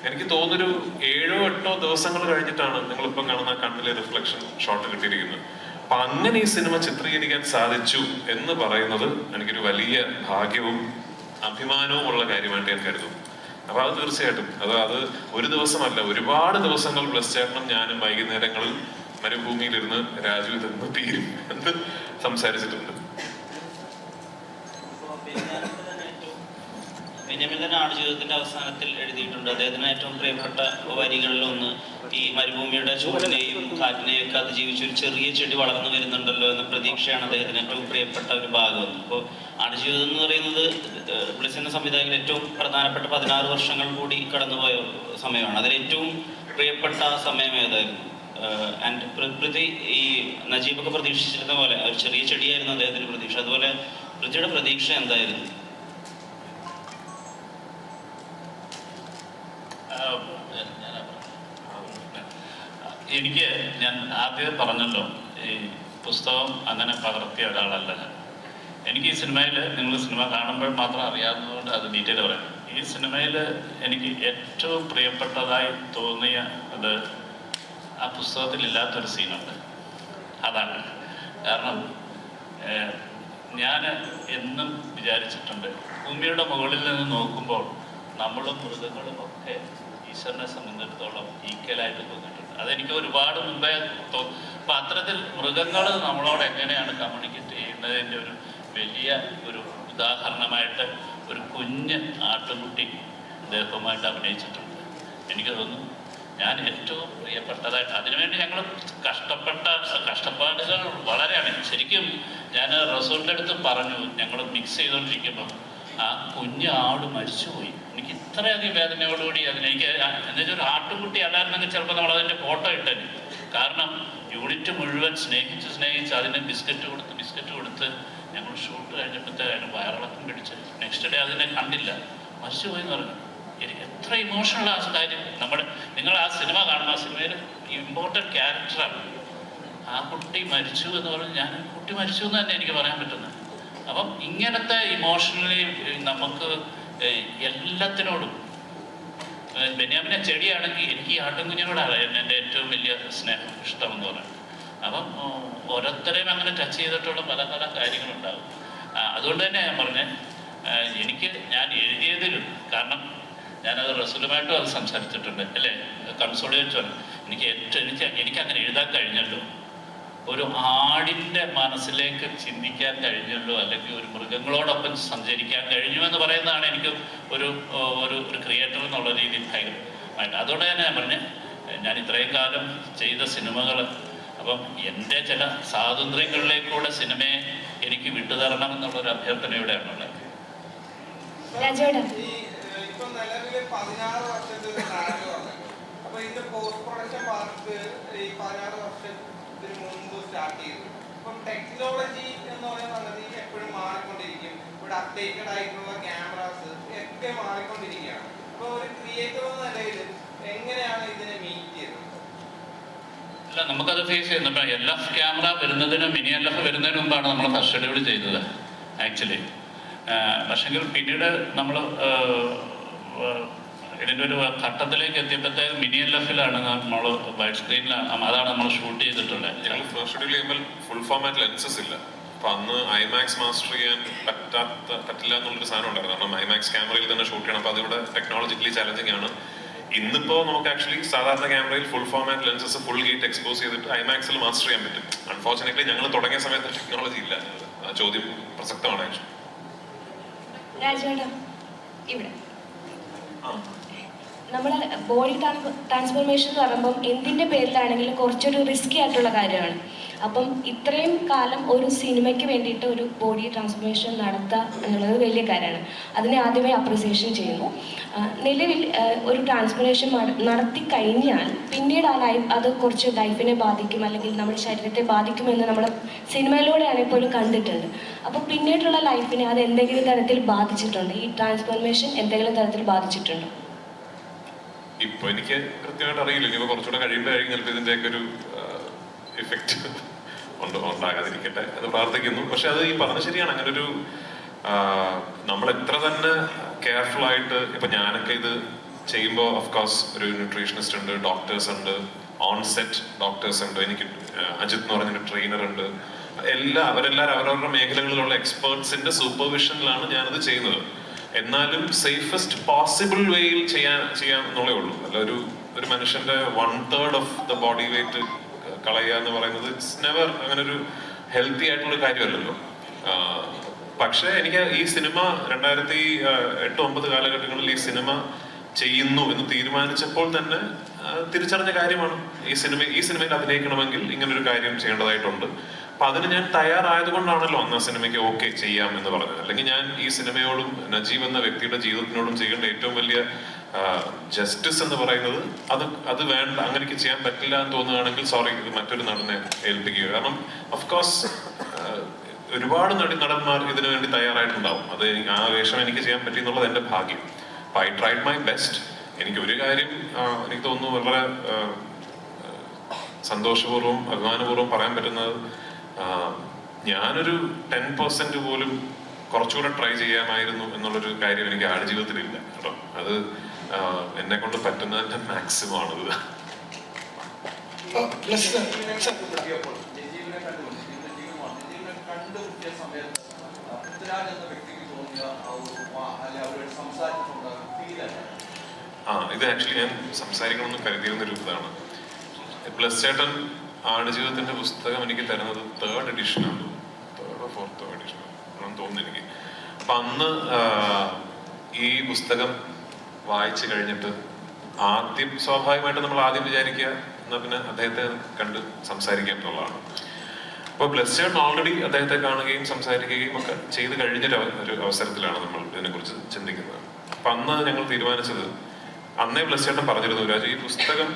എനിക്ക് തോന്നുന്നൊരു 7-8 ദിവസങ്ങൾ കഴിഞ്ഞിട്ടാണ് നിങ്ങളിപ്പം കാണുന്ന കണ്ണിലെ റിഫ്ലക്ഷൻ ഷോട്ട് കിട്ടിയിരിക്കുന്നത്. അപ്പൊ അങ്ങനെ ഈ സിനിമ ചിത്രീകരിക്കാൻ സാധിച്ചു എന്ന് പറയുന്നത് എനിക്കൊരു വലിയ ഭാഗ്യവും അഭിമാനവും ഉള്ള കാര്യമായിട്ട് ഞാൻ കരുതുന്നു. അപ്പൊ അത് തീർച്ചയായിട്ടും അത് ഒരു ദിവസമല്ല, ഒരുപാട് ദിവസങ്ങൾ ബ്ലസ് ചേട്ടനും ഞാനും വൈകുന്നേരങ്ങളിൽ മരുഭൂമിയിലിരുന്ന് രാജു ഇതെന്ന് തീരും എന്ന് സംസാരിച്ചിട്ടുണ്ട്. ബെന്യാമിൻ തന്നെ ആടുജീവിതത്തിന്റെ അവസാനത്തിൽ എഴുതിയിട്ടുണ്ട്, അദ്ദേഹത്തിന് ഏറ്റവും പ്രിയപ്പെട്ട വരികളിലൊന്ന് ഈ മരുഭൂമിയുടെ ചൂടിനെയും കാറ്റിനെയും ഒക്കെ അതിജീവിച്ച് ഒരു ചെറിയ ചെടി വളർന്നു വരുന്നുണ്ടല്ലോ എന്ന പ്രതീക്ഷയാണ് അദ്ദേഹത്തിന് ഏറ്റവും പ്രിയപ്പെട്ട ഒരു ഭാഗം. അപ്പോൾ ആടുജീവിതം എന്ന് പറയുന്നത് ബ്ലസ് എന്ന സംവിധായകൻ ഏറ്റവും പ്രധാനപ്പെട്ട 16 വർഷങ്ങൾ കൂടി കടന്നുപോയ സമയമാണ്. അതിൽ ഏറ്റവും പ്രിയപ്പെട്ട സമയം ഏതായിരുന്നു? ആൻഡ് പൃഥ്വി ഈ നജീബൊക്കെ പ്രതീക്ഷിച്ചിരുന്ന പോലെ ഒരു ചെറിയ ചെടിയായിരുന്നു അദ്ദേഹത്തിന് പ്രതീക്ഷ, അതുപോലെ പൃഥ്വിയുടെ പ്രതീക്ഷ എന്തായിരുന്നു? എനിക്ക് ഞാൻ ആദ്യം പറഞ്ഞല്ലോ, ഈ പുസ്തകം അങ്ങനെ പകർത്തിയ ഒരാളല്ല ഞാൻ. എനിക്ക് ഈ സിനിമയിൽ നിങ്ങൾ സിനിമ കാണുമ്പോൾ മാത്രം അറിയാവുന്നതുകൊണ്ട് അത് ഡീറ്റെയിൽ പറയാം. ഈ സിനിമയിൽ എനിക്ക് ഏറ്റവും പ്രിയപ്പെട്ടതായി തോന്നിയ അത് ആ പുസ്തകത്തിൽ ഇല്ലാത്തൊരു സീനുണ്ട്. അതാണ് കാരണം ഞാൻ എന്നും വിചാരിച്ചിട്ടുണ്ട്, ഭൂമിയുടെ മുകളിൽ നിന്ന് നോക്കുമ്പോൾ നമ്മളും മൃഗങ്ങളും ഒക്കെ ഈശ്വരനെ സംബന്ധിച്ചിടത്തോളം ഈക്വലായിട്ട് തോന്നിയിട്ടുണ്ട്. അതെനിക്ക് ഒരുപാട് മുമ്പേ അപ്പം അത്തരത്തിൽ മൃഗങ്ങൾ നമ്മളോട് എങ്ങനെയാണ് കമ്മ്യൂണിക്കേറ്റ് ചെയ്യുന്നതിൻ്റെ ഒരു വലിയ ഒരു ഉദാഹരണമായിട്ട് ഒരു കുഞ്ഞ് ആട്ടുകുട്ടി അദ്ദേഹവുമായിട്ട് അഭിനയിച്ചിട്ടുണ്ട്. എനിക്ക് തോന്നുന്നു ഞാൻ ഏറ്റവും പ്രിയപ്പെട്ടതായിട്ട് അതിനുവേണ്ടി ഞങ്ങൾ കഷ്ടപ്പാടുകൾ വളരെയാണ്. ശരിക്കും ഞാൻ റസൂലിൻ്റെ അടുത്ത് പറഞ്ഞു, ഞങ്ങൾ മിക്സ് ചെയ്തുകൊണ്ടിരിക്കുമ്പോൾ ആ കുഞ്ഞ് ആട് മരിച്ചുപോയി. എനിക്ക് ഇത്രയധികം വേദനയോടുകൂടി അതിനെനിക്ക് എന്നുവെച്ചാൽ ഒരു ആട്ടുകുട്ടി അല്ലായിരുന്നെങ്കിൽ ചിലപ്പോൾ നമ്മൾ അതിൻ്റെ ഫോട്ടോ ഇട്ടു. കാരണം യൂണിറ്റ് മുഴുവൻ സ്നേഹിച്ച് അതിന് ബിസ്ക്കറ്റ് കൊടുത്ത് ഞങ്ങൾ ഷൂട്ട് കഴിഞ്ഞപ്പോഴത്തെ അതിന് വയറിളക്കം പിടിച്ച് നെക്സ്റ്റ് ഡേ അതിനെ കണ്ടില്ല, മരിച്ചുപോയി എന്ന് പറഞ്ഞു. എനിക്ക് എത്ര ഇമോഷണൽ ആ കാര്യം. നിങ്ങൾ ആ സിനിമ കാണുമ്പോൾ ആ സിനിമയിൽ ഇമ്പോർട്ടൻറ്റ് ക്യാരക്ടറാണ്. ആ കുട്ടി മരിച്ചു എന്ന് പറഞ്ഞ് കുട്ടി മരിച്ചു എന്ന് തന്നെ എനിക്ക് പറയാൻ പറ്റുന്നത്. അപ്പം ഇങ്ങനത്തെ ഇമോഷണലി നമുക്ക് എല്ലാത്തിനോടും, ബെന്യാമിനെ ചെടിയാണെങ്കിൽ എനിക്ക് ഈ ആട്ടുംകുഞ്ഞിനോടാണ് എൻ്റെ ഏറ്റവും വലിയ സ്നേഹം, ഇഷ്ടമെന്ന് പറയുന്നത്. അപ്പം ഓരോരുത്തരെയും അങ്ങനെ ടച്ച് ചെയ്തിട്ടുള്ള പല പല കാര്യങ്ങളുണ്ടാകും. അതുകൊണ്ട് തന്നെ ഞാൻ പറഞ്ഞത് ഞാൻ എഴുതിയതിലും, കാരണം ഞാനത് റസൂലുമായിട്ടും അത് സംസാരിച്ചിട്ടുണ്ട് അല്ലേ, കൺസോളിഡേറ്റ് എനിക്ക് അങ്ങനെ എഴുതാൻ കഴിഞ്ഞല്ലോ. ഒരു ആടിൻ്റെ മനസ്സിലേക്ക് ചിന്തിക്കാൻ കഴിഞ്ഞല്ലോ, അല്ലെങ്കിൽ ഒരു മൃഗങ്ങളോടൊപ്പം സഞ്ചരിക്കാൻ കഴിഞ്ഞു എന്ന് പറയുന്നതാണ് എനിക്ക് ഒരു ക്രിയേറ്റർ എന്നുള്ള രീതിയിൽ ഭയങ്കരമായിട്ട്. അതുകൊണ്ട് തന്നെ ഞാൻ പറഞ്ഞ് ഞാൻ ഇത്രയും കാലം ചെയ്ത സിനിമകൾ, അപ്പം എൻ്റെ ചില സ്വാതന്ത്ര്യങ്ങളിലേക്കൂടെ സിനിമയെ എനിക്ക് വിട്ടുതരണം എന്നുള്ളൊരു അഭ്യർത്ഥന ഇവിടെയാണുള്ളത്. ഇപ്പൊ നിലവില് 16 വർഷത്തെ കാലമാണ്. അപ്പൊ ഇതിന്റെ പോസ്റ്റ് പ്രൊഡക്ഷൻ വർക്ക് ഈ 16 വർഷത്തിന് മുമ്പ് സ്റ്റാർട്ട് ചെയ്തു. ഇപ്പം ടെക്നോളജി എന്ന് പറയുന്ന സംഗതി എപ്പോഴും മാറിക്കൊണ്ടിരിക്കും. ഇവിടെ അപ്ഡേറ്റഡ് ആയിട്ടുള്ള ക്യാമറാസ് ഒക്കെ മാറിക്കൊണ്ടിരിക്കുകയാണ്. അപ്പൊ ഒരു ക്രിയേറ്റർ എന്ന നിലയിൽ എങ്ങനെയാണ് ഇതിനെ മീറ്റ് ചെയ്തത്? അല്ല, നമുക്കത് ഫേസ് ചെയ്യുന്നു. LF ക്യാമറ വരുന്നതിനും മിനി LF വരുന്നതിന് മുമ്പാണ് നമ്മൾ ഫസ്റ്റ് ഷെഡ്യൂൾ ചെയ്തത് ആക്ച്വലി. പക്ഷെങ്കിൽ പിന്നീട് നമ്മൾ ഇതിൻ്റെ ഒരു ഘട്ടത്തിലേക്ക് എത്തിയപ്പോഴത്തേക്ക് മിനി LF-ലാണ് നമ്മൾ വൈഡ് സ്ക്രീനിലാണ്, അതാണ് നമ്മൾ ഷൂട്ട് ചെയ്തിട്ടുള്ളത്. ഞങ്ങൾ ഫസ്റ്റ് ഷെഡ്യൂൾ ചെയ്യുമ്പോൾ ഫുൾ ഫോമാറ്റ് ലെൻസസ് ഇല്ല. അപ്പൊ അന്ന് ഐമാക്സ് മാസ്റ്റർ ചെയ്യാൻ പറ്റില്ല എന്നുള്ളൊരു സാധനം ഉണ്ടായിരുന്നു. കാരണം ഐമാക്സ് ക്യാമറയിൽ തന്നെ ഷൂട്ട് ചെയ്യണം. അപ്പൊ അതിവിടെ ടെക്നോളജിക്കലി ചാലഞ്ചിങ് ആണ്. ഇന്നിപ്പോ നമുക്ക് ആക്ച്വലി സാധാരണ ക്യാമറയിൽ full format lenses full gate expose ചെയ്തിട്ട് ഐമാക്സിൽ മാസ്റ്റർ ചെയ്യാൻ പറ്റും. അൺഫോർച്ചുനേറ്റ്ലി ഞങ്ങൾ തുടങ്ങിയ സമയത്ത് ടെക്നോളജി ഇല്ല. ആ ചോദ്യം പ്രസക്തമാണ് ആക്ച്വലി. ഇവിടെ നമ്മുടെ ബോഡി ട്രാൻസ്ഫോർമേഷൻ എന്ന് പറയുമ്പോൾ എന്തിൻ്റെ പേരിലാണെങ്കിലും കുറച്ചൊരു റിസ്കി ആയിട്ടുള്ള കാര്യമാണ്. അപ്പം ഇത്രയും കാലം ഒരു സിനിമയ്ക്ക് വേണ്ടിയിട്ട് ഒരു ബോഡി ട്രാൻസ്ഫോർമേഷൻ നടത്തുക എന്നുള്ളത് വലിയ കാര്യമാണ്. അതിനെ ആദ്യമേ അപ്രിസിയേഷൻ ചെയ്യുന്നു. നിലവിൽ ഒരു ട്രാൻസ്ഫോർമേഷൻ നടത്തി കഴിഞ്ഞാൽ പിന്നീട് അത് കുറച്ച് ലൈഫിനെ ബാധിക്കും, അല്ലെങ്കിൽ നമ്മുടെ ശരീരത്തെ ബാധിക്കുമെന്ന് നമ്മൾ സിനിമയിലൂടെയാണെങ്കിൽ പോലും കണ്ടിട്ടുണ്ട്. അപ്പോൾ പിന്നീടുള്ള ലൈഫിനെ അത് എന്തെങ്കിലും തരത്തിൽ ബാധിച്ചിട്ടുണ്ട്? ഈ ട്രാൻസ്ഫോർമേഷൻ എന്തെങ്കിലും തരത്തിൽ ബാധിച്ചിട്ടുണ്ടോ? ഇപ്പൊ എനിക്ക് കൃത്യമായിട്ട് അറിയില്ല. ഇനിയിപ്പോ കുറച്ചുകൂടെ കഴിയുമ്പോഴായിരിക്കും ചിലപ്പോൾ ഇതിന്റെയൊക്കെ ഒരു ഇഫക്റ്റ് ഉണ്ടാകാതിരിക്കട്ടെ എന്ന് പ്രാർത്ഥിക്കുന്നു. പക്ഷെ അത് ഈ പറഞ്ഞ ശരിയാണ്. അങ്ങനെ ഒരു നമ്മൾ എത്ര തന്നെ കെയർഫുൾ ആയിട്ട്, ഇപ്പൊ ഞാനൊക്കെ ഇത് ചെയ്യുമ്പോൾ ഓഫ്കോഴ്സ് ഒരു ന്യൂട്രീഷനിസ്റ്റ് ഉണ്ട്, ഡോക്ടേഴ്സ് ഉണ്ട്, ഓൺ സെറ്റ് ഡോക്ടേഴ്സ് ഉണ്ട്, എനിക്ക് അജിത് എന്ന് പറഞ്ഞൊരു ട്രെയിനർ ഉണ്ട്. അവരെല്ലാവരും അവരവരുടെ മേഖലകളിലുള്ള എക്സ്പേർട്സിന്റെ സൂപ്പർവിഷനിലാണ് ഞാനത് ചെയ്യുന്നത്. എന്നാലും സേഫസ്റ്റ് പോസിബിൾ വേയിൽ ചെയ്യാന്നുള്ളേ ഉള്ളൂ. അല്ല ഒരു മനുഷ്യന്റെ 1/3 ഓഫ് ദ ബോഡി വെയിറ്റ് കളയുക എന്ന് പറയുന്നത് ഇറ്റ്സ് നെവർ അങ്ങനെ ഒരു ഹെൽത്തി ആയിട്ടുള്ള കാര്യമല്ലല്ലോ. പക്ഷെ എനിക്ക് ഈ സിനിമ 2008-2009 കാലഘട്ടങ്ങളിൽ ഈ സിനിമ ചെയ്യുന്നു എന്ന് തീരുമാനിച്ചപ്പോൾ തന്നെ തിരിച്ചറിഞ്ഞ കാര്യമാണ്. ഈ സിനിമയിൽ അഭിനയിക്കണമെങ്കിൽ ഇങ്ങനൊരു കാര്യം ചെയ്യേണ്ടതായിട്ടുണ്ട്. അപ്പൊ അതിന് ഞാൻ തയ്യാറായത് കൊണ്ടാണല്ലോ അന്ന് ആ സിനിമയ്ക്ക് ഓക്കെ ചെയ്യാം എന്ന് പറഞ്ഞത്. അല്ലെങ്കിൽ ഞാൻ ഈ സിനിമയോടും നജീബ് എന്ന വ്യക്തിയുടെ ജീവിതത്തിനോടും ചെയ്യേണ്ട ഏറ്റവും വലിയ ജസ്റ്റിസ് എന്ന് പറയുന്നത് അത് വേണ്ട, അങ്ങനെയൊക്കെ ചെയ്യാൻ പറ്റില്ല എന്ന് തോന്നുകയാണെങ്കിൽ സോറി, ഇത് മറ്റൊരു നടനെ ഏൽപ്പിക്കുക. കാരണം ഓഫ്കോഴ്സ് ഒരുപാട് നടന്മാർ ഇതിനു വേണ്ടി തയ്യാറായിട്ടുണ്ടാവും. അത് ആ വേഷം എനിക്ക് ചെയ്യാൻ പറ്റി എന്നുള്ളത് എൻ്റെ ഭാഗ്യം. അപ്പൊ ഐ ട്രൈഡ് മൈ ബെസ്റ്റ്. എനിക്ക് ഒരു കാര്യം എനിക്ക് തോന്നുന്നു വളരെ സന്തോഷപൂർവ്വം അഭിമാനപൂർവ്വം പറയാൻ പറ്റുന്നത്, ഞാനൊരു 10% പോലും കുറച്ചുകൂടെ ട്രൈ ചെയ്യാമായിരുന്നു എന്നുള്ളൊരു കാര്യം എനിക്ക് ആടുജീവിതത്തിലില്ല കേട്ടോ. അത് എന്നെ കൊണ്ട് പറ്റുന്നതിന്റെ മാക്സിമം ആണത്. ഇത് ആക്ച്വലി ഞാൻ സംസാരിക്കണമെന്ന് കരുതിയിരുന്നൊരു ഇതാണ്. പ്ലസ് ചേട്ടൻ ആടുജീവിതത്തിന്റെ പുസ്തകം എനിക്ക് തരുന്നത് 3rd എഡിഷനാണ്, 3rd or 4th edition ആണെന്ന് തോന്നുന്നു എനിക്ക്. അപ്പൊ അന്ന് ഈ പുസ്തകം വായിച്ചു കഴിഞ്ഞിട്ട് സ്വാഭാവികമായിട്ട് നമ്മൾ ആദ്യം വിചാരിക്കുക എന്നാ പിന്നെ അദ്ദേഹത്തെ കണ്ട് സംസാരിക്കാം എന്നുള്ളതാണ്. അപ്പൊ പ്ലസ് ചേട്ടൻ ഓൾറെഡി അദ്ദേഹത്തെ കാണുകയും സംസാരിക്കുകയും ഒക്കെ ചെയ്ത് കഴിഞ്ഞൊരു അവസരത്തിലാണ് നമ്മൾ ഇതിനെക്കുറിച്ച് ചിന്തിക്കുന്നത്. അപ്പൊ അന്ന് ഞങ്ങൾ തീരുമാനിച്ചത്, അന്നേ പ്ലസ് ചേട്ടൻ പറഞ്ഞിരുന്നു, രാജു ഈ പുസ്തകം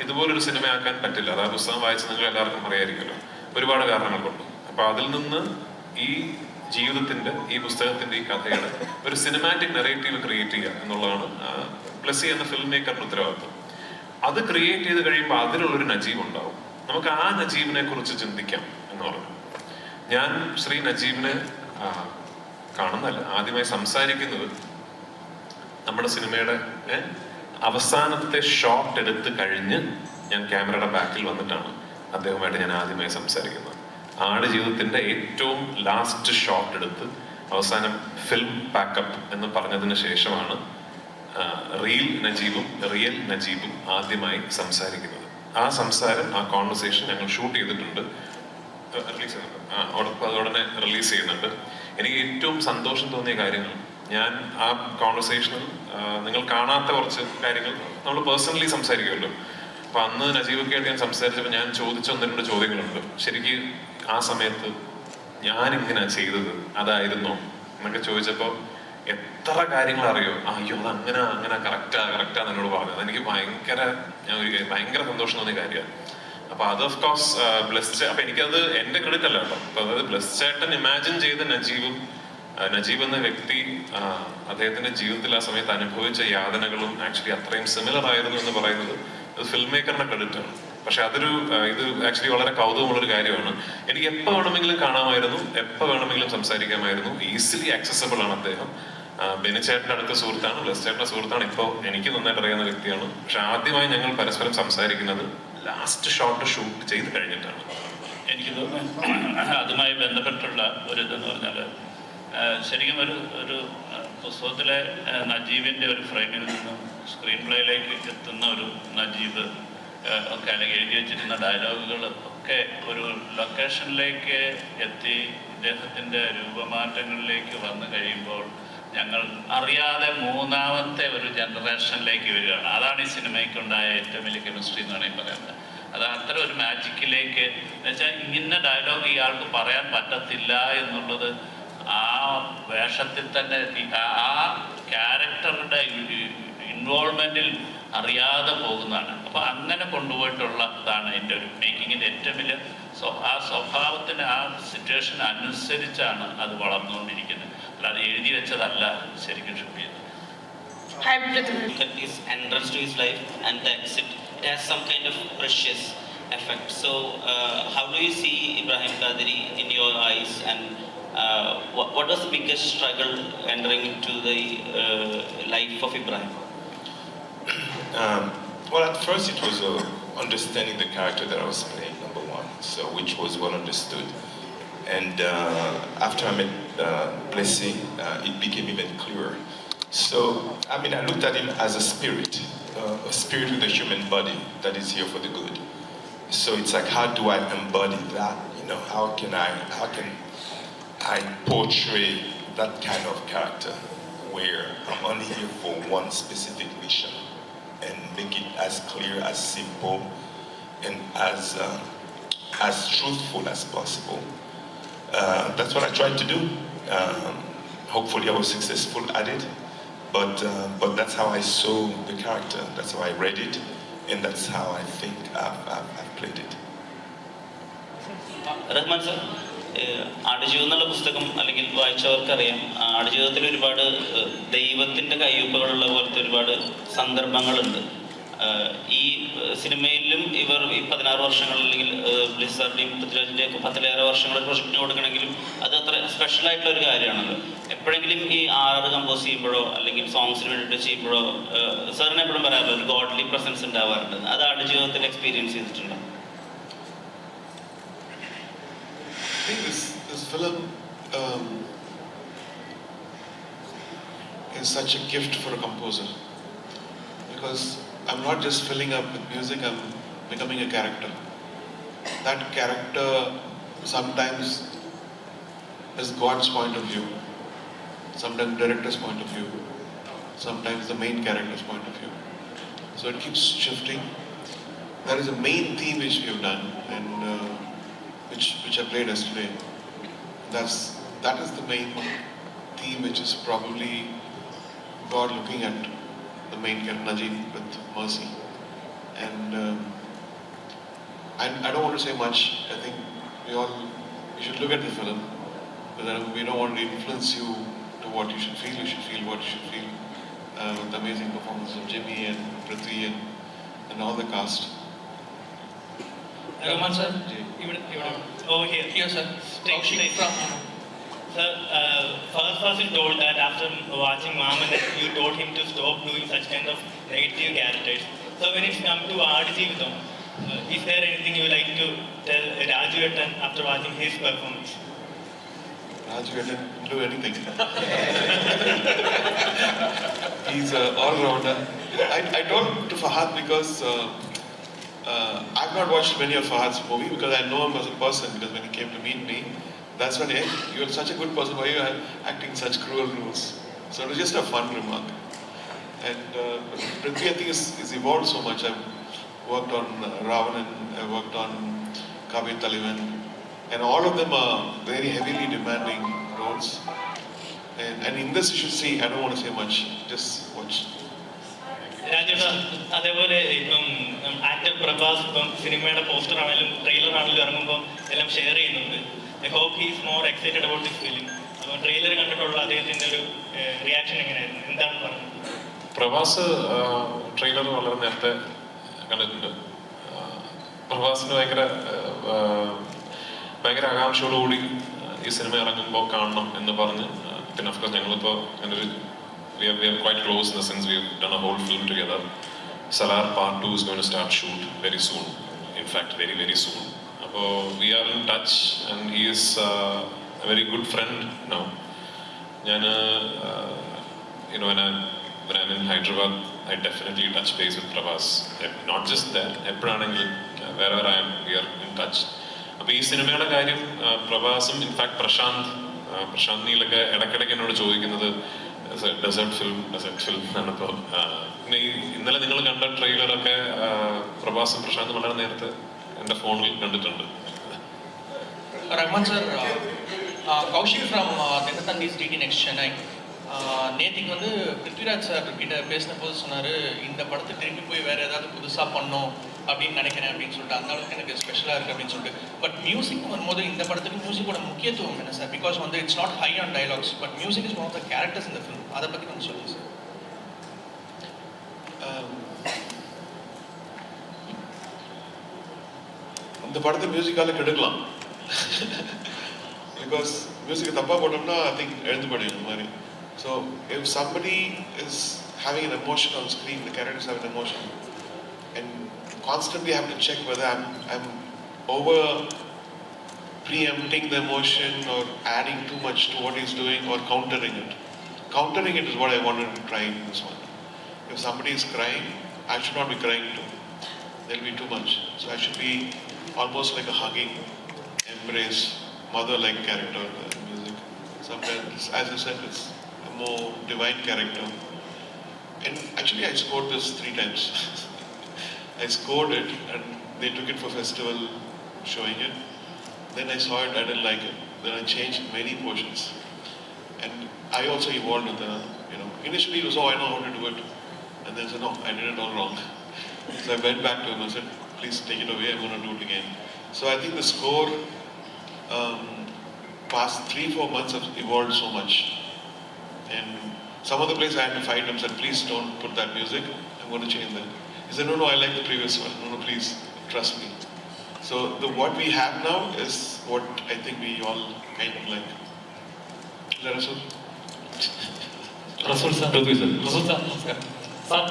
ഇതുപോലൊരു സിനിമയാക്കാൻ പറ്റില്ല. അത് ആ പുസ്തകം വായിച്ച് നിങ്ങൾ എല്ലാവർക്കും അറിയായിരിക്കുമല്ലോ, ഒരുപാട് കാരണങ്ങൾ കൊണ്ട്. അപ്പൊ അതിൽ നിന്ന് ഈ ജീവിതത്തിന്റെ, ഈ പുസ്തകത്തിന്റെ, ഈ കഥയുടെ ഒരു സിനിമാറ്റിക് നെറേറ്റീവ് ക്രിയേറ്റ് ചെയ്യുക എന്നുള്ളതാണ് പ്ലസി എന്ന ഫിലിം മേക്കറിന്റെ ഉത്തരവാദിത്വം. അത് ക്രിയേറ്റ് ചെയ്ത് കഴിയുമ്പോൾ അതിലുള്ളൊരു നജീബ് ഉണ്ടാവും. നമുക്ക് ആ നജീബിനെ കുറിച്ച് ചിന്തിക്കാം എന്ന് പറഞ്ഞു. ഞാൻ ശ്രീ നജീബിനെ കാണുന്നല്ല, ആദ്യമായി സംസാരിക്കുന്നത് നമ്മുടെ സിനിമയുടെ അവസാനത്തെ ഷോട്ട് എടുത്ത് കഴിഞ്ഞ് ഞാൻ ക്യാമറയുടെ ബാക്കിൽ വന്നിട്ടാണ് അദ്ദേഹവുമായിട്ട് ഞാൻ ആദ്യമായി സംസാരിക്കുന്നത്. ആടുജീവിതത്തിന്റെ ഏറ്റവും ലാസ്റ്റ് ഷോട്ട് എടുത്ത് അവസാനം ഫിലിം പാക്കപ്പ് എന്ന് പറഞ്ഞതിന് ശേഷമാണ് റിയൽ നജീബും ആദ്യമായി സംസാരിക്കുന്നത്. ആ സംസാരം, ആ കോൺവെർസേഷൻ ഞങ്ങൾ ഷൂട്ട് ചെയ്തിട്ടുണ്ട്, റിലീസ് ചെയ്യുന്നുണ്ട്, അതോടനെ റിലീസ് ചെയ്യുന്നുണ്ട്. എനിക്ക് ഏറ്റവും സന്തോഷം തോന്നിയ കാര്യങ്ങൾ, ഞാൻ ആ കോൺവെർസേഷനിൽ നിങ്ങൾ കാണാത്ത കുറച്ച് കാര്യങ്ങൾ നമ്മൾ പേഴ്സണലി സംസാരിക്കുമല്ലോ. അപ്പൊ അന്ന് നജീബൊക്കെ ആയിട്ട് ഞാൻ സംസാരിച്ചപ്പോൾ ഞാൻ ചോദിച്ച 1-2 ചോദ്യങ്ങളുണ്ട്. ശരിക്ക് ആ സമയത്ത് ഞാനിങ്ങനെ ചെയ്തത് അതായിരുന്നോ എന്നൊക്കെ ചോദിച്ചപ്പോൾ എത്ര കാര്യങ്ങൾ അറിയോ, അയ്യോ അത് അങ്ങനെ കറക്റ്റാ എന്നോട് പറഞ്ഞത്. അതെനിക്ക് ഭയങ്കര സന്തോഷം തോന്നിയ കാര്യമാണ്. അപ്പൊ അത് ഓഫ് കോഴ്സ് ബ്ലെസ്. അപ്പൊ എനിക്കത് എന്റെ ക്രെഡിറ്റ് അല്ല കേട്ടോ. അപ്പൊ അതായത് ബ്ലെസ് ചേട്ടൻ ഇമാജിൻ ചെയ്ത നജീബ് എന്ന വ്യക്തി അദ്ദേഹത്തിന്റെ ജീവിതത്തിൽ ആ സമയത്ത് അനുഭവിച്ച യാതനകളും ആക്ച്വലി അത്രയും സിമിലർ ആയിരുന്നു എന്ന് പറയുന്നത് അത് ഫിലിം മേക്കറിന്റെ ക്രെഡിറ്റ് ആണ്. പക്ഷെ ഇത് ആക്ച്വലി വളരെ കൗതുകമുള്ളൊരു കാര്യമാണ്. എനിക്ക് എപ്പോൾ വേണമെങ്കിലും കാണാമായിരുന്നു, എപ്പോൾ വേണമെങ്കിലും സംസാരിക്കാമായിരുന്നു. ഈസിലി ആക്സസബിൾ ആണ് അദ്ദേഹം. ബെനിച്ചേട്ടൻ്റെ അടുത്ത സുഹൃത്താണ്, ബ്ലെസ് ചേട്ടൻ്റെ സുഹൃത്താണ്, ഇപ്പോൾ എനിക്ക് നന്നായിട്ട് അറിയാവുന്ന വ്യക്തിയാണ്. പക്ഷെ ആദ്യമായി ഞങ്ങൾ പരസ്പരം സംസാരിക്കുന്നത് ലാസ്റ്റ് ഷോട്ട് ഷൂട്ട് ചെയ്ത് കഴിഞ്ഞിട്ടാണ്. എനിക്ക് തോന്നുന്നു അതുമായി ബന്ധപ്പെട്ടുള്ള ഒരു ഇതെന്ന് പറഞ്ഞാൽ, ശരിക്കും ഒരു പുസ്തകത്തിലെ നജീബിൻ്റെ ഒരു ഫ്രെയിമിൽ നിന്നും സ്ക്രീൻ പ്ലേയിലേക്ക് എത്തുന്ന ഒരു നജീബ് ഒക്കെ അല്ലെങ്കിൽ എഴുതി വെച്ചിരുന്ന ഡയലോഗുകൾ ഒക്കെ ഒരു ലൊക്കേഷനിലേക്ക് എത്തി ഇദ്ദേഹത്തിൻ്റെ രൂപമാറ്റങ്ങളിലേക്ക് വന്നു കഴിയുമ്പോൾ ഞങ്ങൾ അറിയാതെ 3ാമത്തെ ഒരു ജനറേഷനിലേക്ക് വരികയാണ്. അതാണ് ഈ സിനിമയ്ക്കുണ്ടായ ഏറ്റവും വലിയ കെമിസ്ട്രി എന്ന് വേണമെങ്കിൽ പറയുന്നത്. അത് അത്തരം ഒരു മാജിക്കിലേക്ക് എന്നുവെച്ചാൽ ഇങ്ങനെ ഡയലോഗ് ഇയാൾക്ക് പറയാൻ പറ്റത്തില്ല എന്നുള്ളത് ആ വേഷത്തിൽ തന്നെ ആ ക്യാരക്ടറുടെ ഇൻവോൾവ്മെൻറ്റിൽ അറിയാതെ പോകുന്നതാണ്. അപ്പോൾ അങ്ങനെ കൊണ്ടുപോയിട്ടുള്ള ഇതാണ് എൻ്റെ ഒരു മേക്കിങ്ങിൻ്റെ ഏറ്റവും വലിയ ആ സ്വഭാവത്തിന് ആ സിറ്റുവേഷൻ അനുസരിച്ചാണ് അത് വളർന്നുകൊണ്ടിരിക്കുന്നത്. അല്ലാതെ എഴുതി വെച്ചതല്ല ശരിക്കും ഷൂട്ട് ചെയ്തത്. His entrance to his life and the exit, it has some kind of precious effect. So how do you see Ibrahim Qaderi in your eyes, and what was the biggest struggle entering into the life of Ibrahim? Well, at first it was understanding the character that I was playing, number one, so which was well understood. And after I met Blessing, it became even clearer. So, I mean, I looked at him as a spirit with a human body that is here for the good. So it's like, how do I embody that? You know, how can I portray that kind of character where I'm only here for one specific mission and make it as clear, as simple, and as truthful as possible. That's what I tried to do. Hopefully I was successful at it. But that's how I saw the character, that's how I read it, and that's how I think I've played it. Rahman sir, Aadujeevitham എന്നുള്ള പുസ്തകം അല്ലെങ്കിൽ വായിച്ചവർക്കറിയാം, ആടുജീവിതത്തിൽ ഒരുപാട് ദൈവത്തിൻ്റെ കയ്യൊപ്പുകളുള്ള പോലത്തെ ഒരുപാട് സന്ദർഭങ്ങളുണ്ട്. ഈ സിനിമയിലും ഇവർ ഈ 16 വർഷങ്ങൾ അല്ലെങ്കിൽ ബ്ലിസാറിൻ്റെയും പൃഥ്വിരാജിൻ്റെ ഒക്കെ 10-ലേറെ വർഷങ്ങൾ പ്രൊജക്റ്റിന് കൊടുക്കണമെങ്കിലും അത് അത്ര സ്പെഷ്യലായിട്ടുള്ള ഒരു കാര്യമാണല്ലോ. എപ്പോഴെങ്കിലും ഈ ആറ് കമ്പോസ് ചെയ്യുമ്പോഴോ അല്ലെങ്കിൽ സോങ്സിന് വേണ്ടിയിട്ട് ചെയ്യുമ്പോഴോ സാറിന് എപ്പോഴും പറയാമല്ലോ ഒരു ഗോഡ്ലി പ്രസൻസ് ഉണ്ടാവാറുണ്ട്. അത് ആടുജീവിതത്തിൽ എക്സ്പീരിയൻസ് ചെയ്തിട്ടുണ്ടോ? I think this film is such a gift for a composer, because I'm not just filling up with music, I'm becoming a character. That character sometimes is God's point of view, sometimes director's point of view, sometimes the main character's point of view. So it keeps shifting. There is a main theme which we have done, and which I played yesterday. That is the main theme, which is probably God looking at the main character Najib with mercy. And I don't want to say much. I think we should look at the film, but we don't want to influence you to what you should feel. You should feel what you should feel with the amazing performances of Jimmy and Prithvi and all the cast. Rahman sir, over here sir. Straight from sir, first you told that after watching Maman you told him to stop doing such kind of negative characters. So when it's come to Aadijeevitham, is there anything you would like to tell Raju Ettan after watching his performance? Raju didn't do anything. He's an all-rounder. I talked to Fahad because I've not watched many of Fahad's movie because I know him as a person, because when he came to meet me, that's when, hey, you're such a good person, why are you acting such cruel roles? So it was just a fun remark. And Prithvi, I think, is evolved so much. I've worked on Ravanan, I've worked on Kabir Talivan, and all of them are very heavily demanding roles. And in this you should see, I don't want to say much, just watch. Rajesh, അതേപോലെ ഇപ്പം actor Prabhas ഇപ്പം സിനിമയുടെ poster ആണെങ്കിലും trailer ആണെങ്കിലും ഇറങ്ങുമ്പോൾ എല്ലാം share ചെയ്യുന്നുണ്ട്. I hope he is more excited about this film. അപ്പോൾ ട്രെയിലർ കണ്ടിട്ടുള്ള അദ്ദേഹത്തിൻ്റെ ഒരു റിയാക്ഷൻ എങ്ങനെയായിരുന്നു, എന്താണ് പറഞ്ഞത്? പ്രഭാസ് ട്രെയിലർ വളരെ നേരത്തെ കണ്ടിട്ടുണ്ട്. പ്രഭാസിന് ഭയങ്കര ആകാംക്ഷയോടുകൂടി ഈ സിനിമ ഇറങ്ങുമ്പോൾ കാണണം എന്ന് പറഞ്ഞ്, പിന്നെ ഓഫ്കോഴ്സ് ഞങ്ങളിപ്പോൾ അങ്ങനൊരു we are quite close in the sense we have done a whole film together. Salar Part 2 is going to start shoot very soon. In fact, very, very soon. So we are in touch, and he is a very good friend now. When I'm in Hyderabad, I definitely touch base with Prabhas. Not just that, wherever I am, we are in touch. അപ്പോൾ ഈ സിനിമയുടെ കാര്യം പ്രഭാസും in fact Prashant നീലൊക്കെ ഇടയ്ക്കിടയ്ക്ക് എന്നോട് ചോദിക്കുന്നത് desert film ആണ് ഇപ്പോൾ. പിന്നെ ഇന്നലെ നിങ്ങൾ കണ്ട ട്രെയിലറൊക്കെ പ്രഭാസും പ്രശാന്ത് വളരെ നേരത്തെ എൻ്റെ ഫോണിൽ കണ്ടിട്ടുണ്ട്. Rahman sir, Kaushik from Denathandis DD Next Chennai. நேற்றுக்கு வந்து பிருத்விராஜ் சார் கிட்ட பேசின போது சொன்னார், இந்த படத்தை திரும்பி போய் வேறு ஏதாவது புதுசாக பண்ணோம் அப்படின்னு நினைக்கிறேன் அப்படின்னு சொல்லிட்டு, அந்த அளவுக்கு எனக்கு ஸ்பெஷலாக இருக்குது அப்படின்னு சொல்லிட்டு. பட் மியூசிக் வரும்போது இந்த படத்துக்கு மியூசிக்கோட முக்கியத்துவம் என்ன சார்? பிகாஸ் வந்து it's not high on dialogues, but music is one of the characters இந்த ஃபிலிம். அதை பற்றி கொஞ்சம் சொல்லுங்கள் சார். இந்த படத்தை மியூசிக்கால கெடுக்கலாம். பிகாஸ் மியூசிக் தப்பாக போட்டோம்னா ஐ திங்க் எழுந்து படியும் இந்த மாதிரி. So if somebody is having an emotion on screen, the characters have an emotion, and constantly have to check whether I'm over preempting the emotion or adding too much to what he's doing or countering it. Countering it is what I wanted to try in this one. If somebody is crying, I should not be crying too. There'll be too much. So I should be almost like a hugging, embrace, mother-like character in the music. Sometimes, as I said, it's a more divine character. And actually, I scored this 3 times. I scored it, and they took it for festival, showing it. Then I saw it, I didn't like it. Then I changed many portions. And I also evolved with the, initially it was, I know how to do it. And then I said, no, I did it all wrong. So I went back to him and said, please take it away, I'm going to do it again. So I think the score, past 3-4 months have evolved so much. And some other place I had to fight him, said, please don't put that music, I'm going to change that. He said, no, I like the previous one. No, please, trust me. So what we have now is what I think we all kind of like. Is that Rasul? Rasul sir. Rasul sir, namaskar. Sir,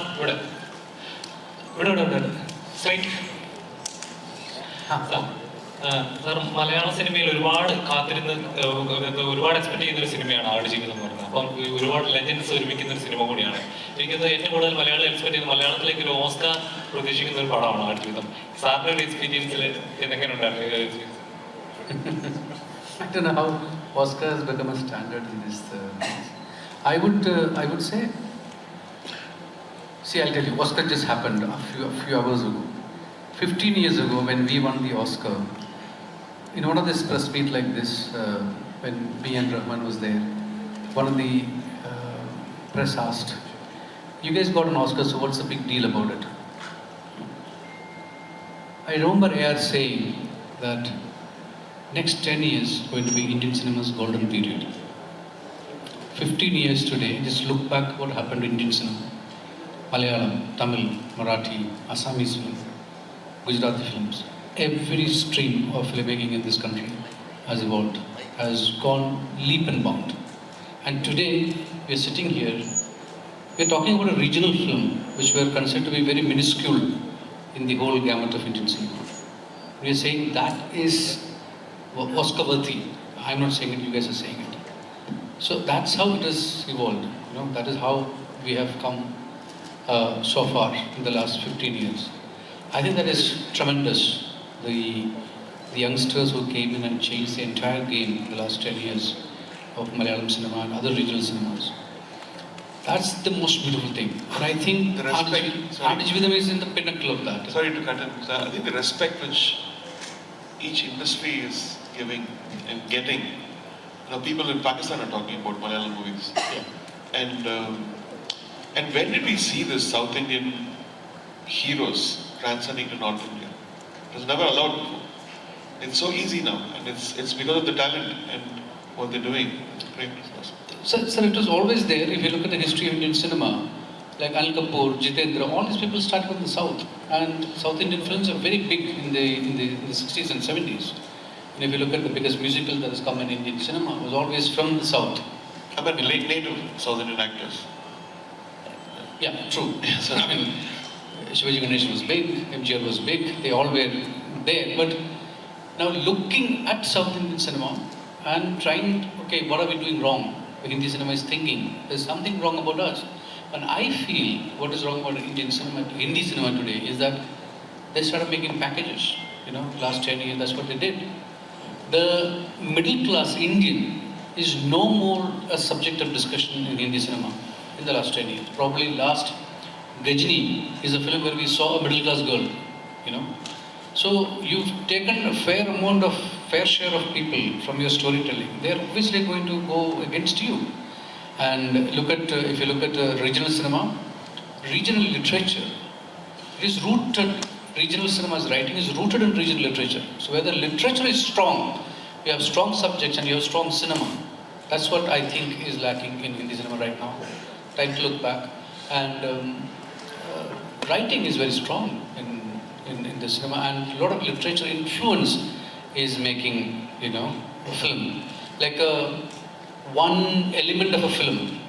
ഇവിടെ straight. Sir, മലയാള സിനിമയിൽ ഒരുപാട് കാത്തിരുന്ന് ഒരുപാട് expect ചെയ്യുന്ന ഒരു സിനിമയാണ് ആടുജീവിതം എന്ന് പറയുന്നത്. അപ്പം ഒരുപാട് ലെജൻഡ്സ് ഒരുമിക്കുന്ന ഒരു സിനിമ കൂടിയാണ്. എനിക്കത് ഏറ്റവും കൂടുതൽ മലയാളം എക്സ്പെക്ട് ചെയ്യുന്നത് മലയാളത്തിലേക്ക് ഒരു ഓസ്കാർ പ്രതീക്ഷിക്കുന്ന ഒരു പടമാണ് ആടുജീവിതം. സാറിൻ്റെ ഒരു എക്സ്പീരിയൻസിൽ എന്തൊക്കെയാണ് ഉണ്ടായിരുന്നത്? I don't know how Oscar has become a standard in this. I would say, see, I'll tell you, Oscar just happened a few hours ago. 15 years ago, when we won the Oscar, in one of this press meet like this, when me and Rahman was there, one of the press asked, "You guys got an Oscar, so what's the big deal about it?" I remember AR saying that next 10 years is going to be Indian cinema's golden period. 15 years today, just look back what happened to Indian cinema. Malayalam, Tamil, Marathi, Assamese film, Gujarati films. Every stream of filmmaking in this country has evolved, has gone leap and bound. And today, we are sitting here, we are talking about a regional film which were considered to be very minuscule in the whole gamut of Indian cinema. We are saying that is Oscar worthy. I'm not saying it, you guys are saying it. So that's how it has evolved. That is how we have come so far in the last 15 years. I think that is tremendous. The youngsters who came in and changed the entire game in the last 10 years of Malayalam cinema and other regional cinemas. That's the most beautiful thing. And I think Aadijivitham is in the pinnacle of that. Sorry to cut in. I think the respect which each industry is giving and getting. People in Pakistan are talking about Malayalam movies. Yeah. And when did we see this South Indian heroes transcending to North India? It was never allowed before. It's so easy now, and it's because of the talent and what they're doing. Great. Sir, it was always there. If you look at the history of Indian cinema, like Anil Kapoor, Jitendra, all these people started from the South, and South Indian films are very big in the 60s and 70s. And if you look at the biggest musical that has come in Indian cinema, it was always from the South. I mean, native South Indian actors. Yeah, true. So, I mean, Shivaji Ganesan was big, MGR was big, they all were there. But now looking at South Indian cinema and trying, okay, what are we doing wrong? Hindi cinema is thinking, there's something wrong about us. And I feel what is wrong about Indian cinema, Hindi cinema today is that they started making packages. Last 10 years, that's what they did. The middle class Indian is no more a subject of discussion in Hindi cinema in the last 10 years. Probably last Gajini is a film where we saw a middle class girl, you know. So you've taken a fair share of people from your storytelling. They are obviously going to go against you. And if you look at regional cinema, regional literature, it is rooted. Regional cinema's writing is rooted in regional literature. So where the literature is strong, you have strong subjects and you have strong cinema. That's what I think is lacking in Hindi cinema right now. Time to look back. And writing is very strong in the cinema, and a lot of literature influence is making, you know, a film. Like one element of a film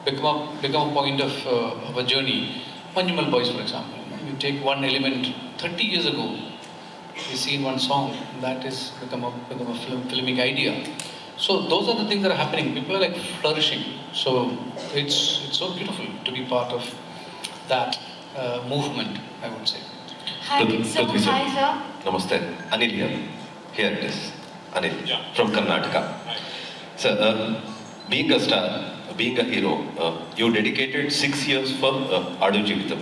become a point of a journey. Manjumal Boys, for example. You take one element 30 years ago, you see in one song, that is become a filmic idea. So those are the things that are happening. People are like flourishing. So it's so beautiful to be part of that movement, I would say. Hi, sir. Hi, sir. Namaste. Anil here. Here it is. Anil from Karnataka. Sir, being a star, being a hero, you dedicated 6 years for Adu Jeevitham.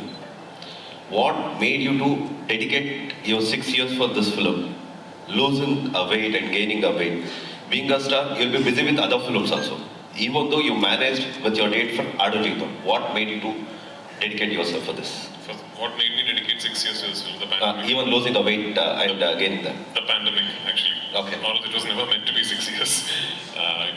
What made you to dedicate your 6 years for this film? Losing a weight and gaining a weight. Being a star, you'll be busy with other films also. Even though you managed with your date for Adu Jeevitham, what made you to dedicate yourself for this? What made me dedicate 6 years to this film? The pandemic. Even losing a weight and gaining that. The pandemic, actually. Okay. All of it was never meant to be 6 years.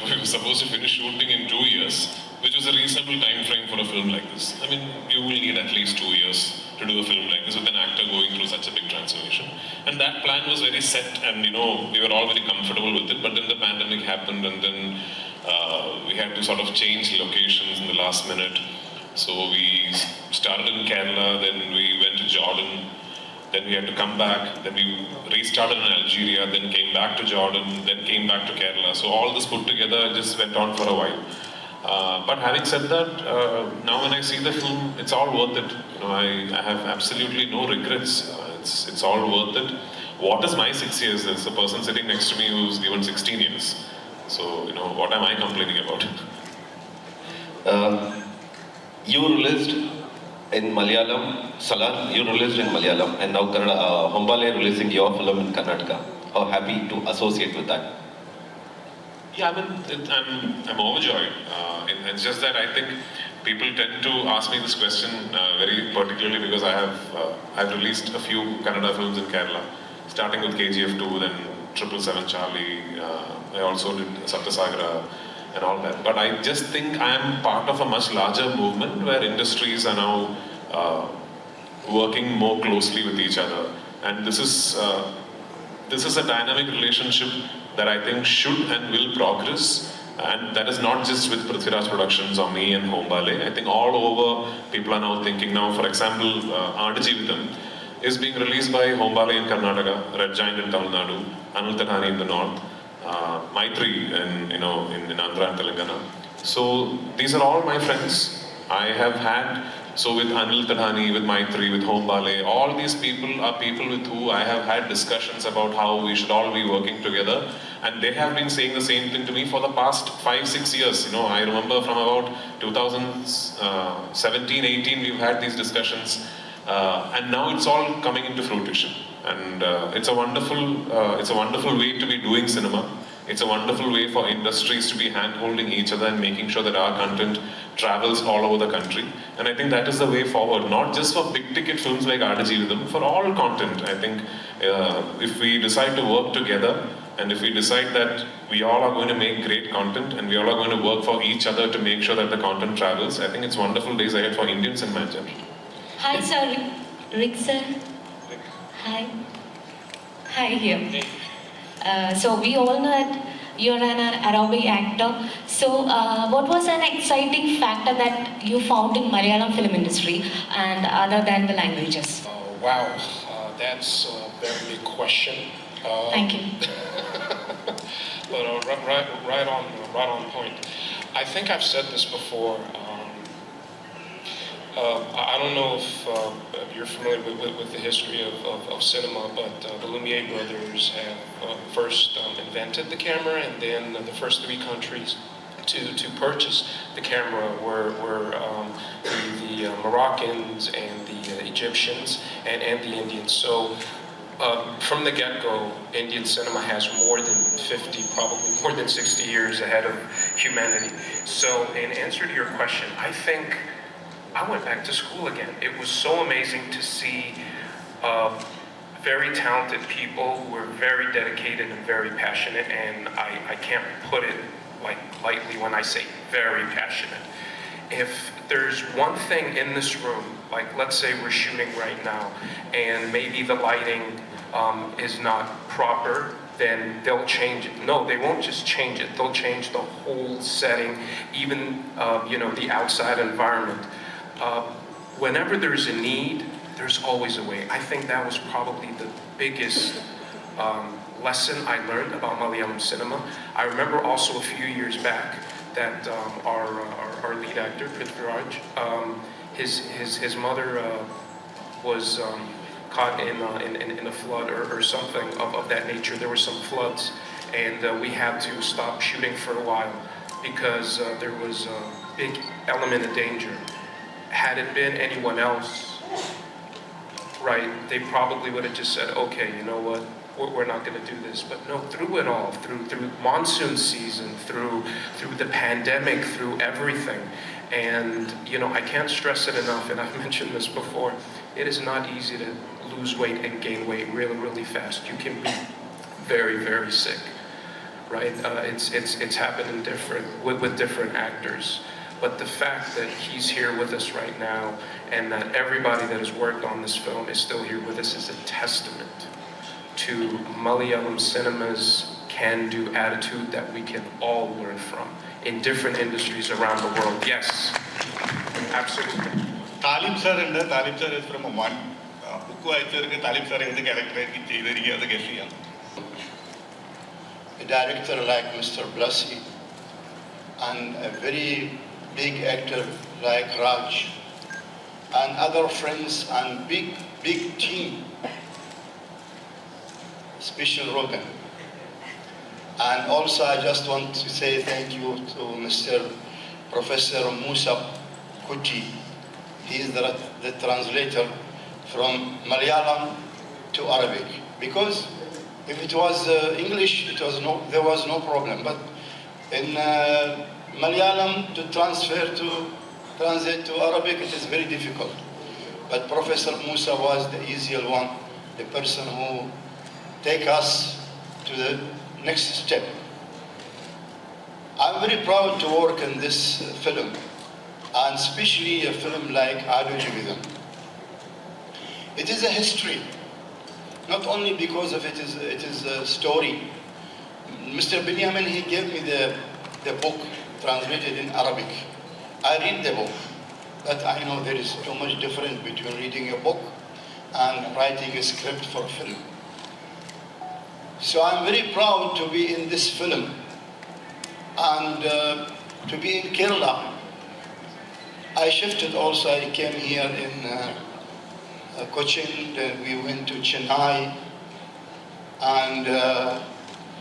We were supposed to finish shooting in 2 years, which was a reasonable time frame for a film like this. I mean, you will need at least 2 years to do a film like this with an actor going through such a big transformation. And that plan was very set, and we were all very comfortable with it. But then the pandemic happened, and then we had to sort of change locations in the last minute. So we started in Kerala, then we went to Jordan, then we had to come back, then we restarted in Algeria, then came back to Jordan, then came back to Kerala. So all this put together just went on for a while. But having said that, now when I see the film, it's all worth it. I have absolutely no regrets. It's all worth it. What is my 6 years? There's a person sitting next to me who's given 16 years. So, what am I complaining about? You released in Malayalam, Salar, you released in Malayalam, and now Hombale releasing your film in Karnataka. How happy to associate with that? Yeah, I mean, I'm overjoyed. It's just that I think people tend to ask me this question very particularly because I've released a few Kannada films in Kerala, starting with KGF 2, then 777 Charlie. I also did Saptasagara and all that. But I just think I am part of a much larger movement where industries are now working more closely with each other, and this is a dynamic relationship that I think should and will progress. And that is not just with Prithviraj Productions or me and Hombale. I think all over people are now thinking now, for example, Adu Jeevitham is being released by Hombale in Karnataka, Red Giant in Tamil Nadu, Anil Tadhani in the north, Maitri in Andhra and Telangana. So these are all my friends. I have had, so with Anil Tadhani, with Maitri, with Hombale, all these people are people with who I have had discussions about how we should all be working together. And they have been saying the same thing to me for the past 5-6 years. I remember from about 2017-18, we've had these discussions. And now it's all coming into fruition. And it's a wonderful way to be doing cinema. It's a wonderful way for industries to be hand-holding each other and making sure that our content travels all over the country. And I think that is the way forward, not just for big-ticket films like Adu Jeevitham, for all content. I think if we decide to work together, and if we decide that we all are going to make great content, and we all are going to work for each other to make sure that the content travels, I think it's wonderful days ahead for Indian cinema in general. Hi, sir. Rick, sir. Hi. Hi, here. So we all know that you're an Arabic actor. So what was an exciting factor that you found in Malayalam film industry and other than the languages? Wow, that's a very big question. Thank you. But right on point. I think I've said this before. I don't know if you're familiar with the history of cinema, but the Lumiere brothers have first invented the camera, and then the first 3 countries to purchase the camera were the Moroccans and the Egyptians and the Indians. So from the get-go, Indian cinema has more than 50, probably more than 60 years ahead of humanity. So in answer to your question, I think I went back to school again. It was so amazing to see very talented people who were very dedicated and very passionate, and I can't put it like lightly when I say very passionate. If there's one thing in this room, like let's say we're shooting right now, and maybe the lighting is not proper, then they'll change it. No, they won't just change it. They'll change the whole setting, even the outside environment. Whenever there's a need, there's always a way. I think that was probably the biggest lesson I learned about Malayalam cinema. I remember also a few years back that our lead actor, Prithviraj, his mother was caught in a flood or something of that nature. There were some floods, and we had to stop shooting for a while because there was a big element of danger. Had it been anyone else, right, they probably would have just said, okay, you know what, we're not going to do this. But no, through it all, through monsoon season, through the pandemic, through everything. And, I can't stress it enough, and I've mentioned this before, it is not easy to lose weight and gain weight really, really fast. You can be very, very sick, right? It's happened with different actors. But the fact that he's here with us right now, and that everybody that has worked on this film is still here with us, is a testament to Malayalam cinema's can-do attitude that we can all learn from in different industries around the world. Yes, absolutely. Talib sir and Talib sir is from Oman. Book വായിച്ചവർക്ക് Talib sir ഏത് ക്യാരക്ടറായിരിക്കും ചെയ്തിരിക്കുക അത് guess ചെയ്യാം. A director like Mr. Blasi and a very big actor like Raj and other friends and big team, especially Rogan. And also I just want to say thank you to Mr. Professor Musa Kuti. He is the translator from Malayalam to Arabic. Because if it was English, there was no problem. But in Malayalam to translate to Arabic, it is very difficult. But Professor Musa was the easier one, the person who take us to the next step. I'm very proud to work in this film, and especially a film like Adu Jividam. It is a history, not only because of it is a story. Mr. Benjamin, he gave me the book translated in Arabic. I read the book, but I know there is too much difference between reading a book and writing a script for a film. So I'm very proud to be in this film and to be in Kerala. I shifted also, I came here in Cochin, then we went to Chennai, and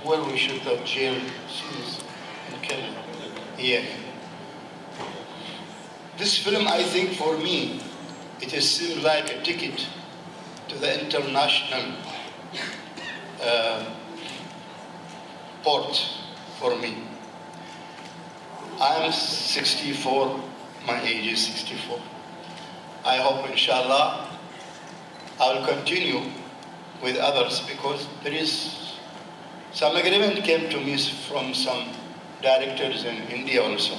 where we should have jail scenes in Kerala. Yeah. This film, I think for me, it is seemed like a ticket to the international port for me. I am 64, my age is 64. I hope, inshallah, I will continue with others because there is some agreement came to me from some directors in India also,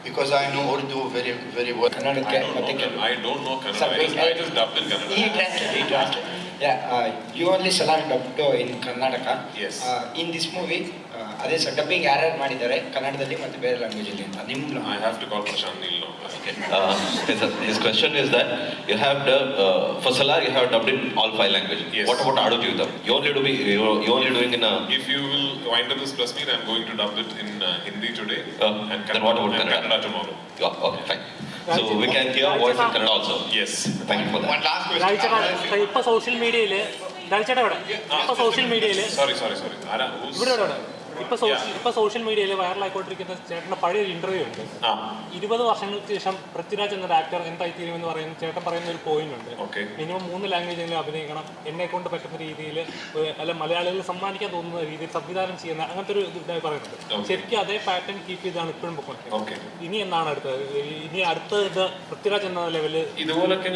because I know Urdu very, very well. I don't know Kannada. I just dubbed in Kannada. He translated. Yeah, you only select dubbed in Karnataka. Yes. In this movie, ಅದೇ sir dubbing ಯಾರ್ಯಾರು ಮಾಡಿದ್ದಾರೆ ಕನ್ನಡದಲ್ಲಿ ಮತ್ತು ಬೇರೆ ಲ್ಯಾಂಗ್ವೇಜಲ್ಲಿ ಅಂತ ನಿಮ್ಮ I have to call Prashant Neil now. Okay. His question is that you have for Salar you have dubbed in all 5 languages. Yes. What about Adu Jividam? You only doing in a. If you will wind up this plus meet, I'm going to dub it in Hindi today and then what about Kannada tomorrow. Okay, fine. So we can hear voice in Kannada also. Yes, thank you for that. One last question. ഇപ്പൊ social മീഡിയയില് social മീഡിയയില് sorry ആരാ ഇപ്പൊ social മീഡിയയിൽ വൈറലായിക്കൊണ്ടിരിക്കുന്ന ചേട്ടന്റെ പഴയൊരു interview ഉണ്ട്. 20 വർഷങ്ങൾക്ക് ശേഷം പൃഥ്വിരാജ് എന്നൊരു ആക്ടർ എന്തായിത്തീരുമെന്ന് പറയുന്ന ചേട്ടൻ പറയുന്ന ഒരു പോയിന്റ് ഉണ്ട്. മിനിമം 3 ലാംഗ്വേജെങ്കിലും അഭിനയിക്കണം, എന്നെ കൊണ്ട് പറ്റുന്ന രീതിയിൽ, അല്ല മലയാളികൾ സമ്മാനിക്കാൻ തോന്നുന്ന രീതിയിൽ സംവിധാനം ചെയ്യുന്ന അങ്ങനത്തെ ഒരു ഇതായി പറയുന്നുണ്ട്. ശരിക്കും അതേ പാറ്റേൺ കീപ്പ് ചെയ്താണ് ഇപ്പോഴും പൊയ്ക്കൊണ്ടിരിക്കുന്നത്. ഇനി എന്നാണ് അടുത്തത്? ഇനി അടുത്ത പൃഥ്വിരാജ് എന്ന ലെവല് ഇതുപോലൊക്കെ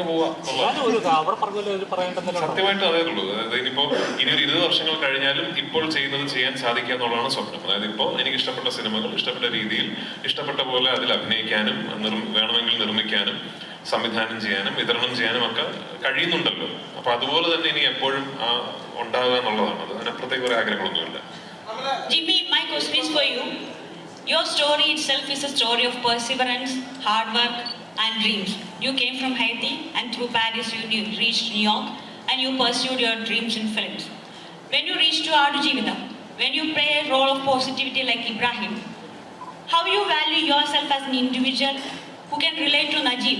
ഒരു അവിടെ പറഞ്ഞ പറയേണ്ടതല്ലോ. സത്യമായിട്ടും അതേ ഉള്ളൂ. അതായത് ഇനിയിപ്പോ ഇനി ഒരു 20 വർഷങ്ങൾ കഴിഞ്ഞാലും ഇപ്പോൾ ചെയ്യുന്നത് ചെയ്യാൻ സാധിക്കുക എന്നുള്ളതാണ് സ്വപ്നം. അതായത് ഇപ്പോൾ എനിക്ക് ഇഷ്ടപ്പെട്ട സിനിമകൾ ഇഷ്ടപ്പെട്ട രീതിയിൽ ഇഷ്ടപ്പെട്ട പോലെ അതിൽ അഭിനയിക്കാനും വേണമെങ്കിൽ നിർമ്മിക്കാനും സംവിധാനം ചെയ്യാനും വിതരണം ചെയ്യാനും ഒക്കെ കഴിയുന്നുണ്ടല്ലോ. അപ്പൊ അതുപോലെ തന്നെ ഇനി എപ്പോഴും ഉണ്ടാകുക എന്നുള്ളതാണ്. അത് അതിനപ്പുറത്തേക്ക് കുറെ ആഗ്രഹങ്ങളൊന്നുമില്ല. Jimmy, my question is for you. Your story itself is a story of perseverance, hard work and dreams. You came from Haiti and through Paris you reached New York and you pursued your dreams in films. When you reached to Aadu Jeevitham, when you play a role of positivity like Ibrahim, how you value yourself as an individual who can relate to Najib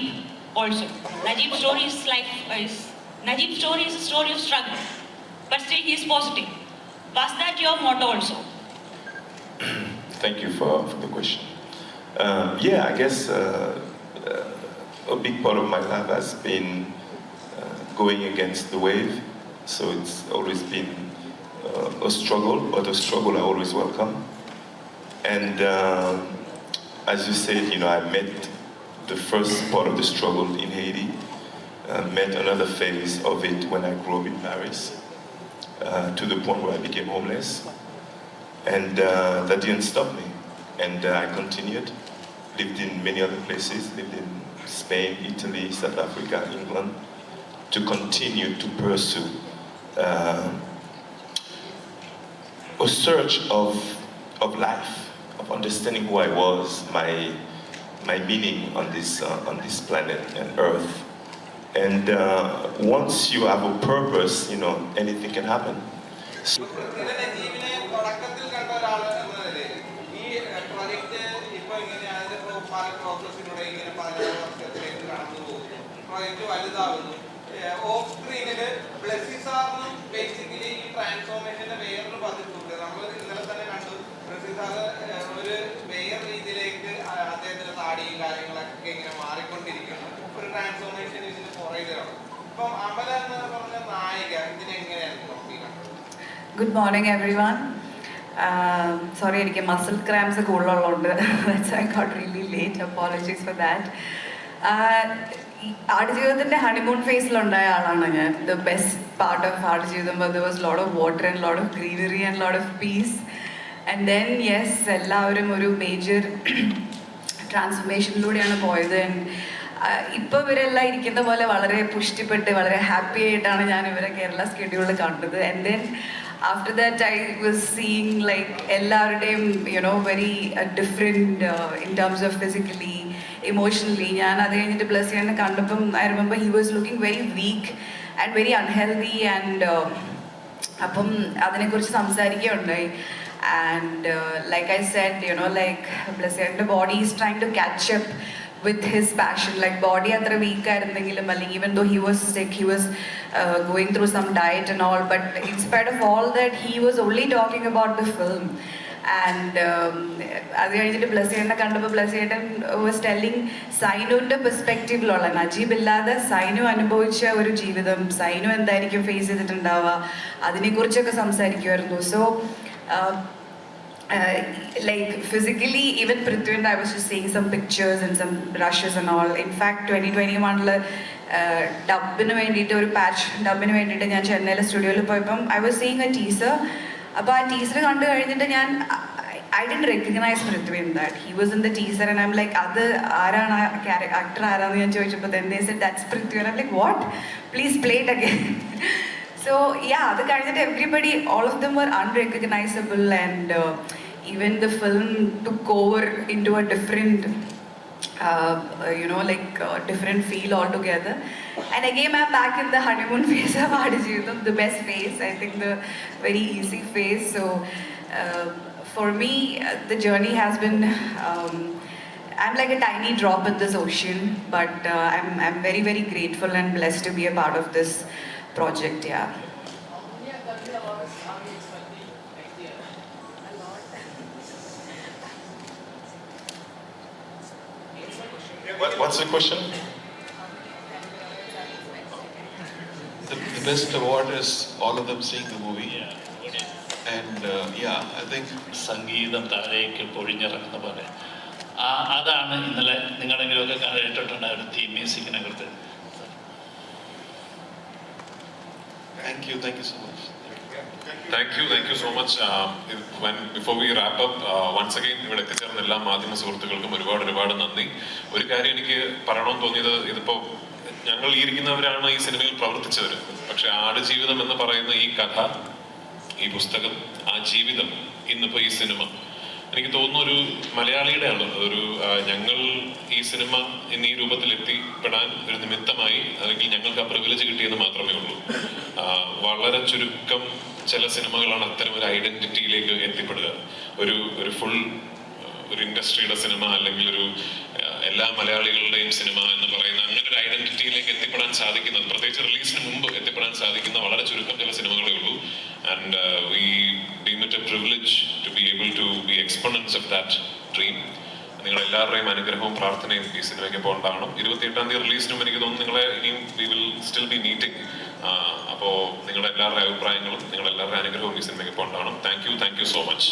also? Najib's story is a story of struggle, but still he is positive. Was that your motto also? Thank you for the question. Yeah, I guess a big part of my life has been going against the wave. So it's always been a struggle, but a struggle I always welcome. And as you said, I met the first part of the struggle in Haiti, met another phase of it when I grew up in Paris, to the point where I became homeless. And that didn't stop me. And I continued, lived in many other places, lived in Spain, Italy, South Africa, England, to continue to pursue a search of life, of understanding who I was, my meaning on this planet and Earth. And once you have a purpose, anything can happen. Of സ്ക്രീനിൽ ബ്ലെസ്സി സാറിനും basically ഈ ട്രാൻസ്ഫോർമേഷന്റെ വേറൊരു പതിപ്പുണ്ട്. നമ്മൾ ഇന്നലെ തന്നെ കണ്ടു Blessy sir ഒരു വേറെ രീതിയിലേക്ക് അദ്ദേഹത്തിന്റെ താടിയും കാര്യങ്ങളൊക്കെ ഇങ്ങനെ മാറിക്കൊണ്ടിരിക്കുന്നു. ഒരു ട്രാൻസ്ഫോർമേഷൻ ഇതിന് പുറകിലാണ്. ഇപ്പം അമല എന്ന് പറഞ്ഞ നായിക ഇതിനെങ്ങനെയായിരുന്നു നോക്കിക്കാണുന്നത്? Good morning everyone. Sorry, എനിക്ക് മസിൽ ക്രാംസ് കൂടുതലുള്ളതുകൊണ്ട് I got really late. Apologies for that. ആടുജീവിതത്തിന്റെ ഹണിമൂൺ ഫേസിലുണ്ടായ ആളാണ് ഞാൻ. The best part of Aadujeevitham there was lot of water and lot of greenery and lot of peace. And then yes, എല്ലാവരും ഒരു major ട്രാൻസ്ഫോർമേഷനിലൂടെയാണ് പോയത്. ഇപ്പോൾ ഇവരെല്ലാം ഇരിക്കുന്ന പോലെ വളരെ പുഷ്ടിപ്പെട്ട് വളരെ ഹാപ്പി ആയിട്ടാണ് ഞാൻ ഇവരെ കേരള സ്കെഡ്യൂളിൽ കണ്ടത്. And then after that I was seeing like എല്ലാവരുടെയും very different in terms of physically, emotionally. ഞാൻ അത് കഴിഞ്ഞിട്ട് പ്ലസ് ചെയ്യാൻ കണ്ടപ്പം I remember he was looking very weak and very unhealthy and അപ്പം അതിനെക്കുറിച്ച് സംസാരിക്കുകയുണ്ടായി. And like I said, like plus ചെയ്യാൻ്റെ body is trying to catch up with his passion. Like body അത്ര weak ആയിരുന്നെങ്കിലും അല്ലെങ്കിൽ even though he was sick, he was going through some diet and all, but in spite of all that he was only talking about the film. And അത് കഴിഞ്ഞിട്ട് ബ്ലസ്സിയേട്ടനെ കണ്ടപ്പോൾ ബ്ലസ്സിയേട്ടൻ was telling സൈനുവിൻ്റെ പെർസ്പെക്റ്റീവിലുള്ള Najeeb ഇല്ലാതെ സൈനു അനുഭവിച്ച ഒരു ജീവിതം, സൈനു എന്തായിരിക്കും ഫേസ് ചെയ്തിട്ടുണ്ടാവുക, അതിനെക്കുറിച്ചൊക്കെ സംസാരിക്കുമായിരുന്നു. So like physically, even Prithvi and I was just seeing some pictures and some brushes and all. In fact 2021 ഡബിന് വേണ്ടിയിട്ട് ഒരു പാച്ച് ഡബിന് വേണ്ടിയിട്ട് ഞാൻ ചെന്നൈയിലെ സ്റ്റുഡിയോയിൽ പോയപ്പം I was seeing a teaser. അപ്പോൾ ആ ടീസർ കണ്ടു കഴിഞ്ഞിട്ട് ഞാൻ I didn't recognize Prithvi in that. He was in the teaser and I'm like, അത് ആരാണ് ആക്ടർ ആരാന്ന് ഞാൻ ചോദിച്ചപ്പോൾ then they said that's Prithvi and I'm like, what? Please play it again. So yeah, അത് കഴിഞ്ഞിട്ട് everybody, all of them were unrecognizable and even the film took over into a different different feel altogether. And again I'm back in the honeymoon phase of Aadujivitham, the best phase, I think the very easy phase. So for me the journey has been I'm like a tiny drop in this ocean, but I'm very, very grateful and blessed to be a part of this project, yeah. What's the question? The best award is all of them seeing the movie. And I think സംഗീതം താഴേക്ക് പൊഴിഞ്ഞിറങ്ങുന്ന പോലെ അതാണ് ഇന്നലെ നിങ്ങളെങ്കിലുമൊക്കെ കേട്ടിട്ടുണ്ടായ ഒരു theme മ്യൂസിക്കിനെ കുറിച്ച്. thank you so much. Thank you so much. Before we wrap up, once again ഇവിടെ എത്തിച്ചേർന്ന എല്ലാ മാധ്യമ സുഹൃത്തുക്കൾക്കും ഒരുപാട് നന്ദി. ഒരു കാര്യം എനിക്ക് പറയണമെന്ന് തോന്നിയത്, ഇതിപ്പോ ഞങ്ങൾ ഈ ഇരിക്കുന്നവരാണ് ഈ സിനിമയിൽ പ്രവർത്തിച്ചവർ. പക്ഷെ ആടുജീവിതം എന്ന് പറയുന്ന ഈ കഥ, ഈ പുസ്തകം, ആ ജീവിതം, ഇന്നിപ്പോ ഈ സിനിമ, എനിക്ക് തോന്നുന്നു ഒരു മലയാളിയുടെ ആണ് ഒരു ഞങ്ങൾ ഈ സിനിമ ഇന്ന് ഈ രൂപത്തിൽ എത്തിപ്പെടാൻ ഒരു നിമിത്തമായി, അല്ലെങ്കിൽ ഞങ്ങൾക്ക് ആ പ്രിവിലേജ് കിട്ടിയെന്ന് മാത്രമേ ഉള്ളൂ. വളരെ ചുരുക്കം ചില സിനിമകളാണ് അത്തരം ഒരു ഐഡന്റിറ്റിയിലേക്ക് എത്തിപ്പെടുക. ഒരു ഫുൾ ഒരു ഇൻഡസ്ട്രിയുടെ സിനിമ, അല്ലെങ്കിൽ ഒരു എല്ലാ മലയാളികളുടെയും സിനിമ എന്ന് പറയുന്ന അങ്ങനെ ഒരു ഐഡന്റിറ്റിയിലേക്ക് എത്തിപ്പെടാൻ സാധിക്കുന്നത്, പ്രത്യേകിച്ച് റിലീസിന് മുമ്പ് എത്തിപ്പെടാൻ സാധിക്കുന്ന വളരെ ചുരുക്കം ചില സിനിമകളേ ഉള്ളൂ. And we deem it a privilege to be able to be exponents of that dream. നിങ്ങൾ എല്ലാവരുടെയും അനുഗ്രഹവും പ്രാർത്ഥനയും ഈ സിനിമയ്ക്ക് ഇപ്പോൾ ഉണ്ടാവണം. 28-ാം തീയതി റിലീസിനും എനിക്ക് തോന്നുന്നു നിങ്ങളെ ഇനിയും we will still B meeting. അപ്പോൾ നിങ്ങളുടെ എല്ലാവരുടെ അഭിപ്രായങ്ങളും നിങ്ങളുടെ എല്ലാവരുടെ അനുഗ്രഹവും ഈ സിനിമയ്ക്ക് ഇപ്പോൾ ഉണ്ടാവണം. Thank you so much.